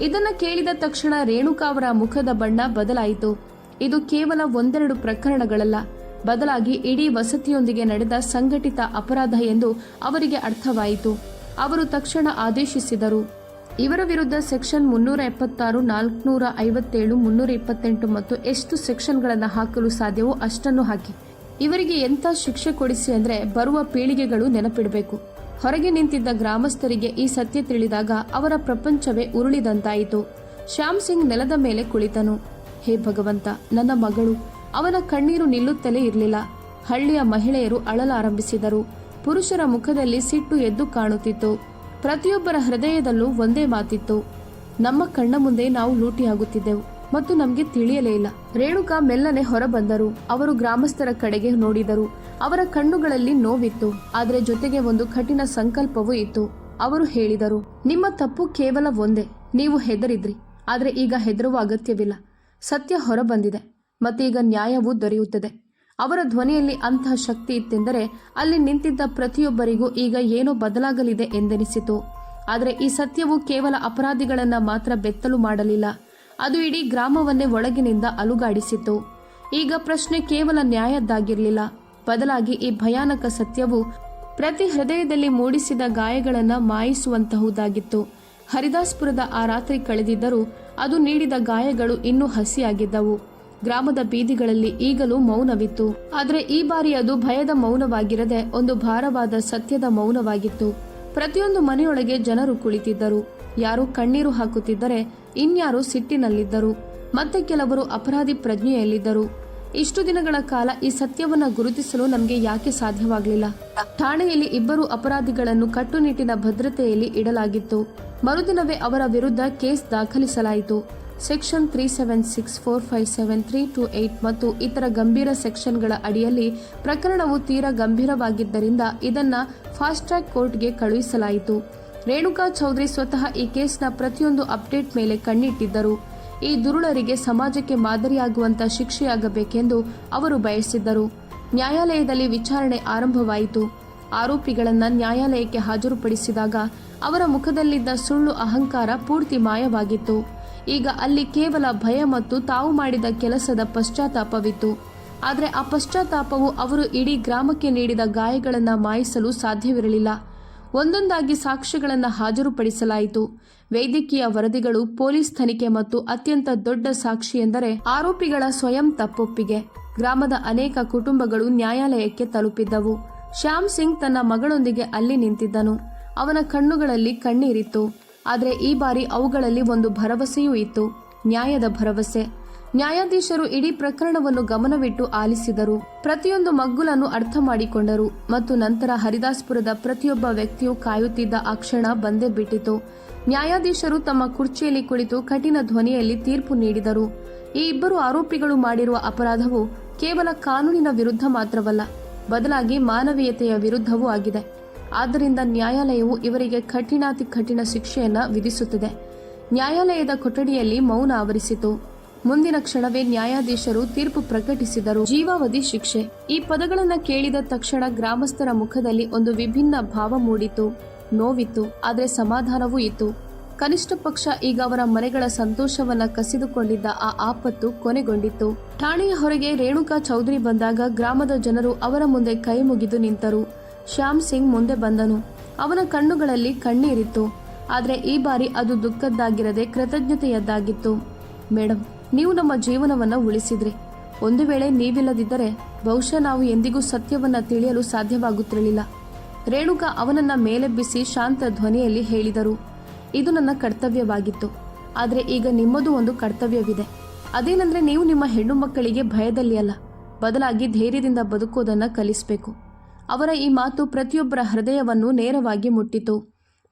ಇದನ್ನ ಕೇಳಿದ ತಕ್ಷಣ ರೇಣುಕಾ ಅವರ ಮುಖದ ಬಣ್ಣ ಬದಲಾಯಿತು. ಇದು ಕೇವಲ ಒಂದೆರಡು ಪ್ರಕರಣಗಳಲ್ಲ, ಬದಲಾಗಿ ಇಡೀ ವಸತಿಯೊಂದಿಗೆ ನಡೆದ ಸಂಘಟಿತ ಅಪರಾಧ ಎಂದು ಅವರಿಗೆ ಅರ್ಥವಾಯಿತು. ಅವರು ತಕ್ಷಣ ಆದೇಶಿಸಿದರು, ಇವರ ವಿರುದ್ಧ ಸೆಕ್ಷನ್ 376, 457, 328 ಮತ್ತು ಎಷ್ಟು ಸೆಕ್ಷನ್ಗಳನ್ನು ಹಾಕಲು ಸಾಧ್ಯವೋ ಅಷ್ಟನ್ನು ಹಾಕಿ. ಇವರಿಗೆ ಎಂಥ ಶಿಕ್ಷೆ ಕೊಡಿಸಿ ಅಂದ್ರೆ ಬರುವ ಪೀಳಿಗೆಗಳು ನೆನಪಿಡಬೇಕು. ಹೊರಗೆ ನಿಂತಿದ್ದ ಗ್ರಾಮಸ್ಥರಿಗೆ ಈ ಸತ್ಯ ತಿಳಿದಾಗ ಅವರ ಪ್ರಪಂಚವೇ ಉರುಳಿದಂತಾಯಿತು. ಶ್ಯಾಮ್ ಸಿಂಗ್ ನೆಲದ ಮೇಲೆ ಕುಳಿತನು. ಹೇ ಭಗವಂತ, ನನ್ನ ಮಗಳು. ಅವನ ಕಣ್ಣೀರು ನಿಲ್ಲುತ್ತಲೇ ಇರಲಿಲ್ಲ. ಹಳ್ಳಿಯ ಮಹಿಳೆಯರು ಅಳಲಾರಂಭಿಸಿದರು. ಪುರುಷರ ಮುಖದಲ್ಲಿ ಸಿಟ್ಟು ಎದ್ದು ಕಾಣುತ್ತಿತ್ತು. ಪ್ರತಿಯೊಬ್ಬರ ಹೃದಯದಲ್ಲೂ ಒಂದೇ ಮಾತಿತ್ತು, ನಮ್ಮ ಕಣ್ಣ ಮುಂದೆ ನಾವು ಲೂಟಿಯಾಗುತ್ತಿದ್ದೆವು ಮತ್ತು ನಮಗೆ ತಿಳಿಯಲೇ ಇಲ್ಲ. ರೇಣುಕಾ ಮೆಲ್ಲನೆ ಹೊರಬಂದರು. ಅವರು ಗ್ರಾಮಸ್ಥರ ಕಡೆಗೆ ನೋಡಿದರು. ಅವರ ಕಣ್ಣುಗಳಲ್ಲಿ ನೋವಿತ್ತು, ಆದರೆ ಜೊತೆಗೆ ಒಂದು ಕಠಿಣ ಸಂಕಲ್ಪವೂ ಇತ್ತು. ಅವರು ಹೇಳಿದರು, ನಿಮ್ಮ ತಪ್ಪು ಕೇವಲ ಒಂದೇ, ನೀವು ಹೆದರಿದ್ರಿ. ಆದರೆ ಈಗ ಹೆದರುವ ಅಗತ್ಯವಿಲ್ಲ. ಸತ್ಯ ಹೊರಬಂದಿದೆ ಮತ್ತೀಗ ನ್ಯಾಯವೂ ದೊರೆಯುತ್ತದೆ. ಅವರ ಧ್ವನಿಯಲ್ಲಿ ಅಂತಹ ಶಕ್ತಿ ಇತ್ತೆಂದರೆ ಅಲ್ಲಿ ನಿಂತಿದ್ದ ಪ್ರತಿಯೊಬ್ಬರಿಗೂ ಈಗ ಏನೋ ಬದಲಾಗಲಿದೆ ಎಂದೆನಿಸಿತು. ಆದರೆ ಈ ಸತ್ಯವು ಕೇವಲ ಅಪರಾಧಿಗಳನ್ನ ಮಾತ್ರ ಬೆತ್ತಲು ಮಾಡಲಿಲ್ಲ, ಅದು ಇಡೀ ಗ್ರಾಮವನ್ನೇ ಒಳಗಿನಿಂದ ಅಲುಗಾಡಿಸಿತು. ಈಗ ಪ್ರಶ್ನೆ ಕೇವಲ ನ್ಯಾಯದ್ದಾಗಿರಲಿಲ್ಲ, ಬದಲಾಗಿ ಈ ಭಯಾನಕ ಸತ್ಯವು ಪ್ರತಿ ಹೃದಯದಲ್ಲಿ ಮೂಡಿಸಿದ ಗಾಯಗಳನ್ನು ಮಾಯಿಸುವಂತಹುದಾಗಿತ್ತು. ಹರಿದಾಸ್ಪುರದ ಆ ರಾತ್ರಿ ಕಳೆದಿದ್ದರೂ ಅದು ನೀಡಿದ ಗಾಯಗಳು ಇನ್ನೂ ಹಸಿಯಾಗಿದ್ದವು. ಗ್ರಾಮದ ಬೀದಿಗಳಲ್ಲಿ ಈಗಲೂ ಮೌನವಿತ್ತು. ಆದರೆ ಈ ಬಾರಿ ಅದು ಭಯದ ಮೌನವಾಗಿರದೆ ಒಂದು ಭಾರವಾದ ಸತ್ಯದ ಮೌನವಾಗಿತ್ತು. ಪ್ರತಿಯೊಂದು ಮನೆಯೊಳಗೆ ಜನರು ಕುಳಿತಿದ್ದರು. ಯಾರೋ ಕಣ್ಣೀರು ಹಾಕುತ್ತಿದ್ದರೆ ಇನ್ಯಾರೋ ಸಿಟ್ಟಿನಲ್ಲಿದ್ದರು. ಮತ್ತೆ ಕೆಲವರು ಅಪರಾಧಿ ಪ್ರಜ್ಞೆಯಲ್ಲಿದ್ದರು. ಇಷ್ಟು ದಿನಗಳ ಕಾಲ ಈ ಸತ್ಯವನ್ನ ಗುರುತಿಸಲು ನಮಗೆ ಯಾಕೆ ಸಾಧ್ಯವಾಗಲಿಲ್ಲ? ಠಾಣೆಯಲ್ಲಿ ಇಬ್ಬರು ಅಪರಾಧಿಗಳನ್ನು ಕಟ್ಟುನಿಟ್ಟಿನ ಭದ್ರತೆಯಲ್ಲಿ ಇಡಲಾಗಿತ್ತು. ಮರುದಿನವೇ ಅವರ ವಿರುದ್ಧ ಕೇಸ್ ದಾಖಲಿಸಲಾಯಿತು. ಸೆಕ್ಷನ್ 376, 457, 328 ಮತ್ತು ಇತರ ಗಂಭೀರ ಸೆಕ್ಷನ್ಗಳ ಅಡಿಯಲ್ಲಿ ಪ್ರಕರಣವು ತೀರಾ ಗಂಭೀರವಾಗಿದ್ದರಿಂದ ಇದನ್ನ ಫಾಸ್ಟ್ ಟ್ರ್ಯಾಕ್ ಕೋರ್ಟ್ಗೆ ಕಳುಹಿಸಲಾಯಿತು. ರೇಣುಕಾ ಚೌಧರಿ ಸ್ವತಃ ಈ ಕೇಸ್ನ ಪ್ರತಿಯೊಂದು ಅಪ್ಡೇಟ್ ಮೇಲೆ ಕಣ್ಣಿಟ್ಟಿದ್ದರು. ಈ ದುರುಳರಿಗೆ ಸಮಾಜಕ್ಕೆ ಮಾದರಿಯಾಗುವಂತ ಶಿಕ್ಷೆಯಾಗಬೇಕೆಂದು ಅವರು ಬಯಸಿದ್ದರು. ನ್ಯಾಯಾಲಯದಲ್ಲಿ ವಿಚಾರಣೆ ಆರಂಭವಾಯಿತು. ಆರೋಪಿಗಳನ್ನ ನ್ಯಾಯಾಲಯಕ್ಕೆ ಹಾಜರುಪಡಿಸಿದಾಗ ಅವರ ಮುಖದಲ್ಲಿದ್ದ ಸುಳ್ಳು ಅಹಂಕಾರ ಪೂರ್ತಿ ಮಾಯವಾಗಿತ್ತು. ಈಗ ಅಲ್ಲಿ ಕೇವಲ ಭಯ ಮತ್ತು ತಾವು ಮಾಡಿದ ಕೆಲಸದ ಪಶ್ಚಾತ್ತಾಪವಿತ್ತು. ಆದರೆ ಆ ಪಶ್ಚಾತ್ತಾಪವು ಅವರು ಇಡೀ ಗ್ರಾಮಕ್ಕೆ ನೀಡಿದ ಗಾಯಗಳನ್ನು ಮಾಯಿಸಲು ಸಾಧ್ಯವಿರಲಿಲ್ಲ. ಒಂದೊಂದಾಗಿ ಸಾಕ್ಷ್ಯಗಳನ್ನು ಹಾಜರುಪಡಿಸಲಾಯಿತು. ವೈದ್ಯಕೀಯ ವರದಿಗಳು, ಪೊಲೀಸ್ ತನಿಖೆ ಮತ್ತು ಅತ್ಯಂತ ದೊಡ್ಡ ಸಾಕ್ಷಿ ಎಂದರೆ ಆರೋಪಿಗಳ ಸ್ವಯಂ ತಪ್ಪೊಪ್ಪಿಗೆ. ಗ್ರಾಮದ ಅನೇಕ ಕುಟುಂಬಗಳು ನ್ಯಾಯಾಲಯಕ್ಕೆ ತಲುಪಿದ್ದವು. ಶ್ಯಾಮ್ ಸಿಂಗ್ ತನ್ನ ಮಗಳೊಂದಿಗೆ ಅಲ್ಲಿ ನಿಂತಿದ್ದನು. ಅವನ ಕಣ್ಣುಗಳಲ್ಲಿ ಕಣ್ಣೀರಿತ್ತು. ಆದರೆ ಈ ಬಾರಿ ಅವುಗಳಲ್ಲಿ ಒಂದು ಭರವಸೆಯೂ ಇತ್ತು, ನ್ಯಾಯದ ಭರವಸೆ. ನ್ಯಾಯಾಧೀಶರು ಇಡೀ ಪ್ರಕರಣವನ್ನು ಗಮನವಿಟ್ಟು ಆಲಿಸಿದರು. ಪ್ರತಿಯೊಂದು ಮಗ್ಗುಲನ್ನು ಅರ್ಥ ಮಾಡಿಕೊಂಡರು ಮತ್ತು ನಂತರ ಹರಿದಾಸ್ಪುರದ ಪ್ರತಿಯೊಬ್ಬ ವ್ಯಕ್ತಿಯು ಕಾಯುತ್ತಿದ್ದ ಆ ಕ್ಷಣ ಬಂದೇ ಬಿಟ್ಟಿತು. ನ್ಯಾಯಾಧೀಶರು ತಮ್ಮ ಕುರ್ಚಿಯಲ್ಲಿ ಕುಳಿತು ಕಠಿಣ ಧ್ವನಿಯಲ್ಲಿ ತೀರ್ಪು ನೀಡಿದರು. ಈ ಇಬ್ಬರು ಆರೋಪಿಗಳು ಮಾಡಿರುವ ಅಪರಾಧವು ಕೇವಲ ಕಾನೂನಿನ ವಿರುದ್ಧ ಮಾತ್ರವಲ್ಲ, ಬದಲಾಗಿ ಮಾನವೀಯತೆಯ ವಿರುದ್ಧವೂ ಆಗಿದೆ. ಆದ್ದರಿಂದ ನ್ಯಾಯಾಲಯವು ಇವರಿಗೆ ಕಠಿಣಾತಿ ಕಠಿಣ ಶಿಕ್ಷೆಯನ್ನ ವಿಧಿಸುತ್ತದೆ. ನ್ಯಾಯಾಲಯದ ಕೊಠಡಿಯಲ್ಲಿ ಮೌನ ಆವರಿಸಿತು. ಮುಂದಿನ ಕ್ಷಣವೇ ನ್ಯಾಯಾಧೀಶರು ತೀರ್ಪು ಪ್ರಕಟಿಸಿದರು, ಜೀವಾವಧಿ ಶಿಕ್ಷೆ. ಈ ಪದಗಳನ್ನು ಕೇಳಿದ ತಕ್ಷಣ ಗ್ರಾಮಸ್ಥರ ಮುಖದಲ್ಲಿ ಒಂದು ವಿಭಿನ್ನ ಭಾವ ಮೂಡಿತು. ನೋವಿತ್ತು, ಆದರೆ ಸಮಾಧಾನವೂ ಇತ್ತು. ಕನಿಷ್ಠ ಪಕ್ಷ ಈಗ ಅವರ ಮನೆಗಳ ಸಂತೋಷವನ್ನ ಕಸಿದುಕೊಂಡಿದ್ದ ಆ ಆಪತ್ತು ಕೊನೆಗೊಂಡಿತ್ತು. ಠಾಣೆಯ ಹೊರಗೆ ರೇಣುಕಾ ಚೌಧರಿ ಬಂದಾಗ ಗ್ರಾಮದ ಜನರು ಅವರ ಮುಂದೆ ಕೈ ಮುಗಿದು ನಿಂತರು. ಶ್ಯಾಮ್ ಸಿಂಗ್ ಮುಂದೆ ಬಂದನು. ಅವನ ಕಣ್ಣುಗಳಲ್ಲಿ ಕಣ್ಣೀರಿತ್ತು. ಆದರೆ ಈ ಬಾರಿ ಅದು ದುಃಖದ್ದಾಗಿರದೆ ಕೃತಜ್ಞತೆಯದ್ದಾಗಿತ್ತು. ಮೇಡಮ್, ನೀವು ನಮ್ಮ ಜೀವನವನ್ನ ಉಳಿಸಿದ್ರಿ. ಒಂದು ವೇಳೆ ನೀವಿಲ್ಲದಿದ್ದರೆ ಬಹುಶಃ ನಾವು ಎಂದಿಗೂ ಸತ್ಯವನ್ನ ತಿಳಿಯಲು ಸಾಧ್ಯವಾಗುತ್ತಿರಲಿಲ್ಲ. ರೇಣುಕಾ ಅವನನ್ನ ಮೇಲೆಬ್ಬಿಸಿ ಶಾಂತ ಧ್ವನಿಯಲ್ಲಿ ಹೇಳಿದರು, ಇದು ನನ್ನ ಕರ್ತವ್ಯವಾಗಿತ್ತು. ಆದರೆ ಈಗ ನಿಮ್ಮದು ಒಂದು ಕರ್ತವ್ಯವಿದೆ. ಅದೇನೆಂದ್ರೆ ನೀವು ನಿಮ್ಮ ಹೆಣ್ಣು ಮಕ್ಕಳಿಗೆ ಭಯದಲ್ಲಿ ಅಲ್ಲ, ಬದಲಾಗಿ ಧೈರ್ಯದಿಂದ ಬದುಕೋದನ್ನ ಕಲಿಸಬೇಕು. ಅವರ ಈ ಮಾತು ಪ್ರತಿಯೊಬ್ಬರ ಹೃದಯವನ್ನು ನೇರವಾಗಿ ಮುಟ್ಟಿತು.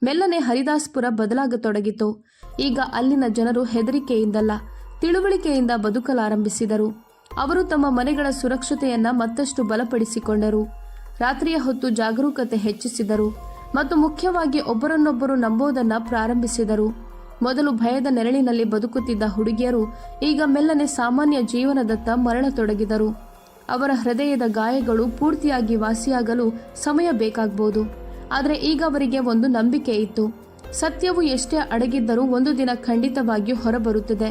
ಮೆಲ್ಲನೆ ಹರಿದಾಸ್ಪುರ ಬದಲಾಗತೊಡಗಿತು. ಈಗ ಅಲ್ಲಿನ ಜನರು ಹೆದರಿಕೆಯಿಂದಲ್ಲ, ತಿಳುವಳಿಕೆಯಿಂದ ಬದುಕಲಾರಂಭಿಸಿದರು. ಅವರು ತಮ್ಮ ಮನೆಗಳ ಸುರಕ್ಷತೆಯನ್ನ ಮತ್ತಷ್ಟು ಬಲಪಡಿಸಿಕೊಂಡರು. ರಾತ್ರಿಯ ಹೊತ್ತು ಜಾಗರೂಕತೆ ಹೆಚ್ಚಿಸಿದರು ಮತ್ತು ಮುಖ್ಯವಾಗಿ ಒಬ್ಬರನ್ನೊಬ್ಬರು ನಂಬೋದನ್ನ ಪ್ರಾರಂಭಿಸಿದರು. ಮೊದಲು ಭಯದ ನೆರಳಿನಲ್ಲಿ ಬದುಕುತ್ತಿದ್ದ ಹುಡುಗಿಯರು ಈಗ ಮೆಲ್ಲನೆ ಸಾಮಾನ್ಯ ಜೀವನದತ್ತ ಮರಳತೊಡಗಿದರು. ಅವರ ಹೃದಯದ ಗಾಯಗಳು ಪೂರ್ತಿಯಾಗಿ ವಾಸಿಯಾಗಲು ಸಮಯ ಬೇಕಾಗಬಹುದು. ಆದರೆ ಈಗ ಅವರಿಗೆ ಒಂದು ನಂಬಿಕೆ ಇತ್ತು. ಸತ್ಯವು ಎಷ್ಟೇ ಅಡಗಿದ್ದರೂ ಒಂದು ದಿನ ಖಂಡಿತವಾಗಿಯೂ ಹೊರಬರುತ್ತದೆ.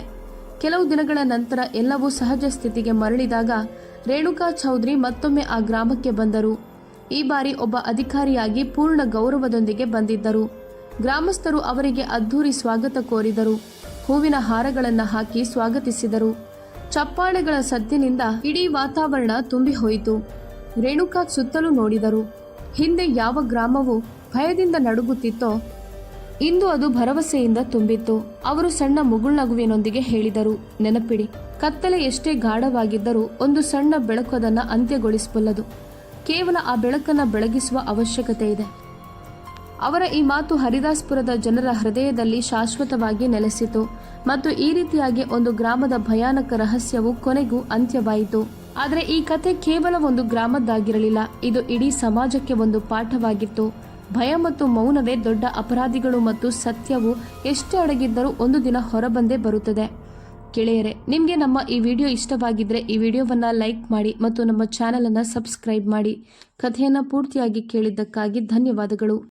ಕೆಲವು ದಿನಗಳ ನಂತರ ಎಲ್ಲವೂ ಸಹಜ ಸ್ಥಿತಿಗೆ ಮರಳಿದಾಗ ರೇಣುಕಾ ಚೌಧರಿ ಮತ್ತೊಮ್ಮೆ ಆ ಗ್ರಾಮಕ್ಕೆ ಬಂದರು. ಈ ಬಾರಿ ಒಬ್ಬ ಅಧಿಕಾರಿಯಾಗಿ ಪೂರ್ಣ ಗೌರವದೊಂದಿಗೆ ಬಂದಿದ್ದರು. ಗ್ರಾಮಸ್ಥರು ಅವರಿಗೆ ಅದ್ಧೂರಿ ಸ್ವಾಗತ ಕೋರಿದರು. ಹೂವಿನ ಹಾರಗಳನ್ನು ಹಾಕಿ ಸ್ವಾಗತಿಸಿದರು. ಚಪ್ಪಾಳೆಗಳ ಸದ್ದಿನಿಂದ ಇಡೀ ವಾತಾವರಣ ತುಂಬಿ ಹೋಯಿತು. ರೇಣುಕಾ ಸುತ್ತಲೂ ನೋಡಿದರು. ಹಿಂದೆ ಯಾವ ಗ್ರಾಮವು ಭಯದಿಂದ ನಡುಗುತ್ತಿತ್ತೋ ಇಂದು ಅದು ಭರವಸೆಯಿಂದ ತುಂಬಿತ್ತು. ಅವರು ಸಣ್ಣ ಮುಗುಳ್ನಗುವಿನೊಂದಿಗೆ ಹೇಳಿದರು, ನೆನಪಿಡಿ, ಕತ್ತಲೆ ಎಷ್ಟೇ ಗಾಢವಾಗಿದ್ದರೂ ಒಂದು ಸಣ್ಣ ಬೆಳಕು ಅದನ್ನು ಅಂತ್ಯಗೊಳಿಸಬಲ್ಲದು. ಕೇವಲ ಆ ಬೆಳಕನ್ನು ಬೆಳಗಿಸುವ ಅವಶ್ಯಕತೆ ಇದೆ. ಅವರ ಈ ಮಾತು ಹರಿದಾಸ್ಪುರದ ಜನರ ಹೃದಯದಲ್ಲಿ ಶಾಶ್ವತವಾಗಿ ನೆಲೆಸಿತು ಮತ್ತು ಈ ರೀತಿಯಾಗಿ ಒಂದು ಗ್ರಾಮದ ಭಯಾನಕ ರಹಸ್ಯವು ಕೊನೆಗೂ ಅಂತ್ಯವಾಯಿತು. ಆದರೆ ಈ ಕಥೆ ಕೇವಲ ಒಂದು ಗ್ರಾಮದ್ದಾಗಿರಲಿಲ್ಲ. ಇದು ಇಡೀ ಸಮಾಜಕ್ಕೆ ಒಂದು ಪಾಠವಾಗಿತ್ತು. ಭಯ ಮತ್ತು ಮೌನವೇ ದೊಡ್ಡ ಅಪರಾಧಿಗಳು ಮತ್ತು ಸತ್ಯವು ಎಷ್ಟೇ ಅಡಗಿದ್ದರೂ ಒಂದು ದಿನ ಹೊರಬಂದೇ ಬರುತ್ತದೆ. ಗೆಳೆಯರೆ, ನಿಮಗೆ ನಮ್ಮ ಈ ವಿಡಿಯೋ ಇಷ್ಟವಾಗಿದ್ದರೆ ಈ ವಿಡಿಯೋವನ್ನು ಲೈಕ್ ಮಾಡಿ ಮತ್ತು ನಮ್ಮ ಚಾನಲನ್ನು ಸಬ್ಸ್ಕ್ರೈಬ್ ಮಾಡಿ. ಕಥೆಯನ್ನು ಪೂರ್ತಿಯಾಗಿ ಕೇಳಿದ್ದಕ್ಕಾಗಿ ಧನ್ಯವಾದಗಳು.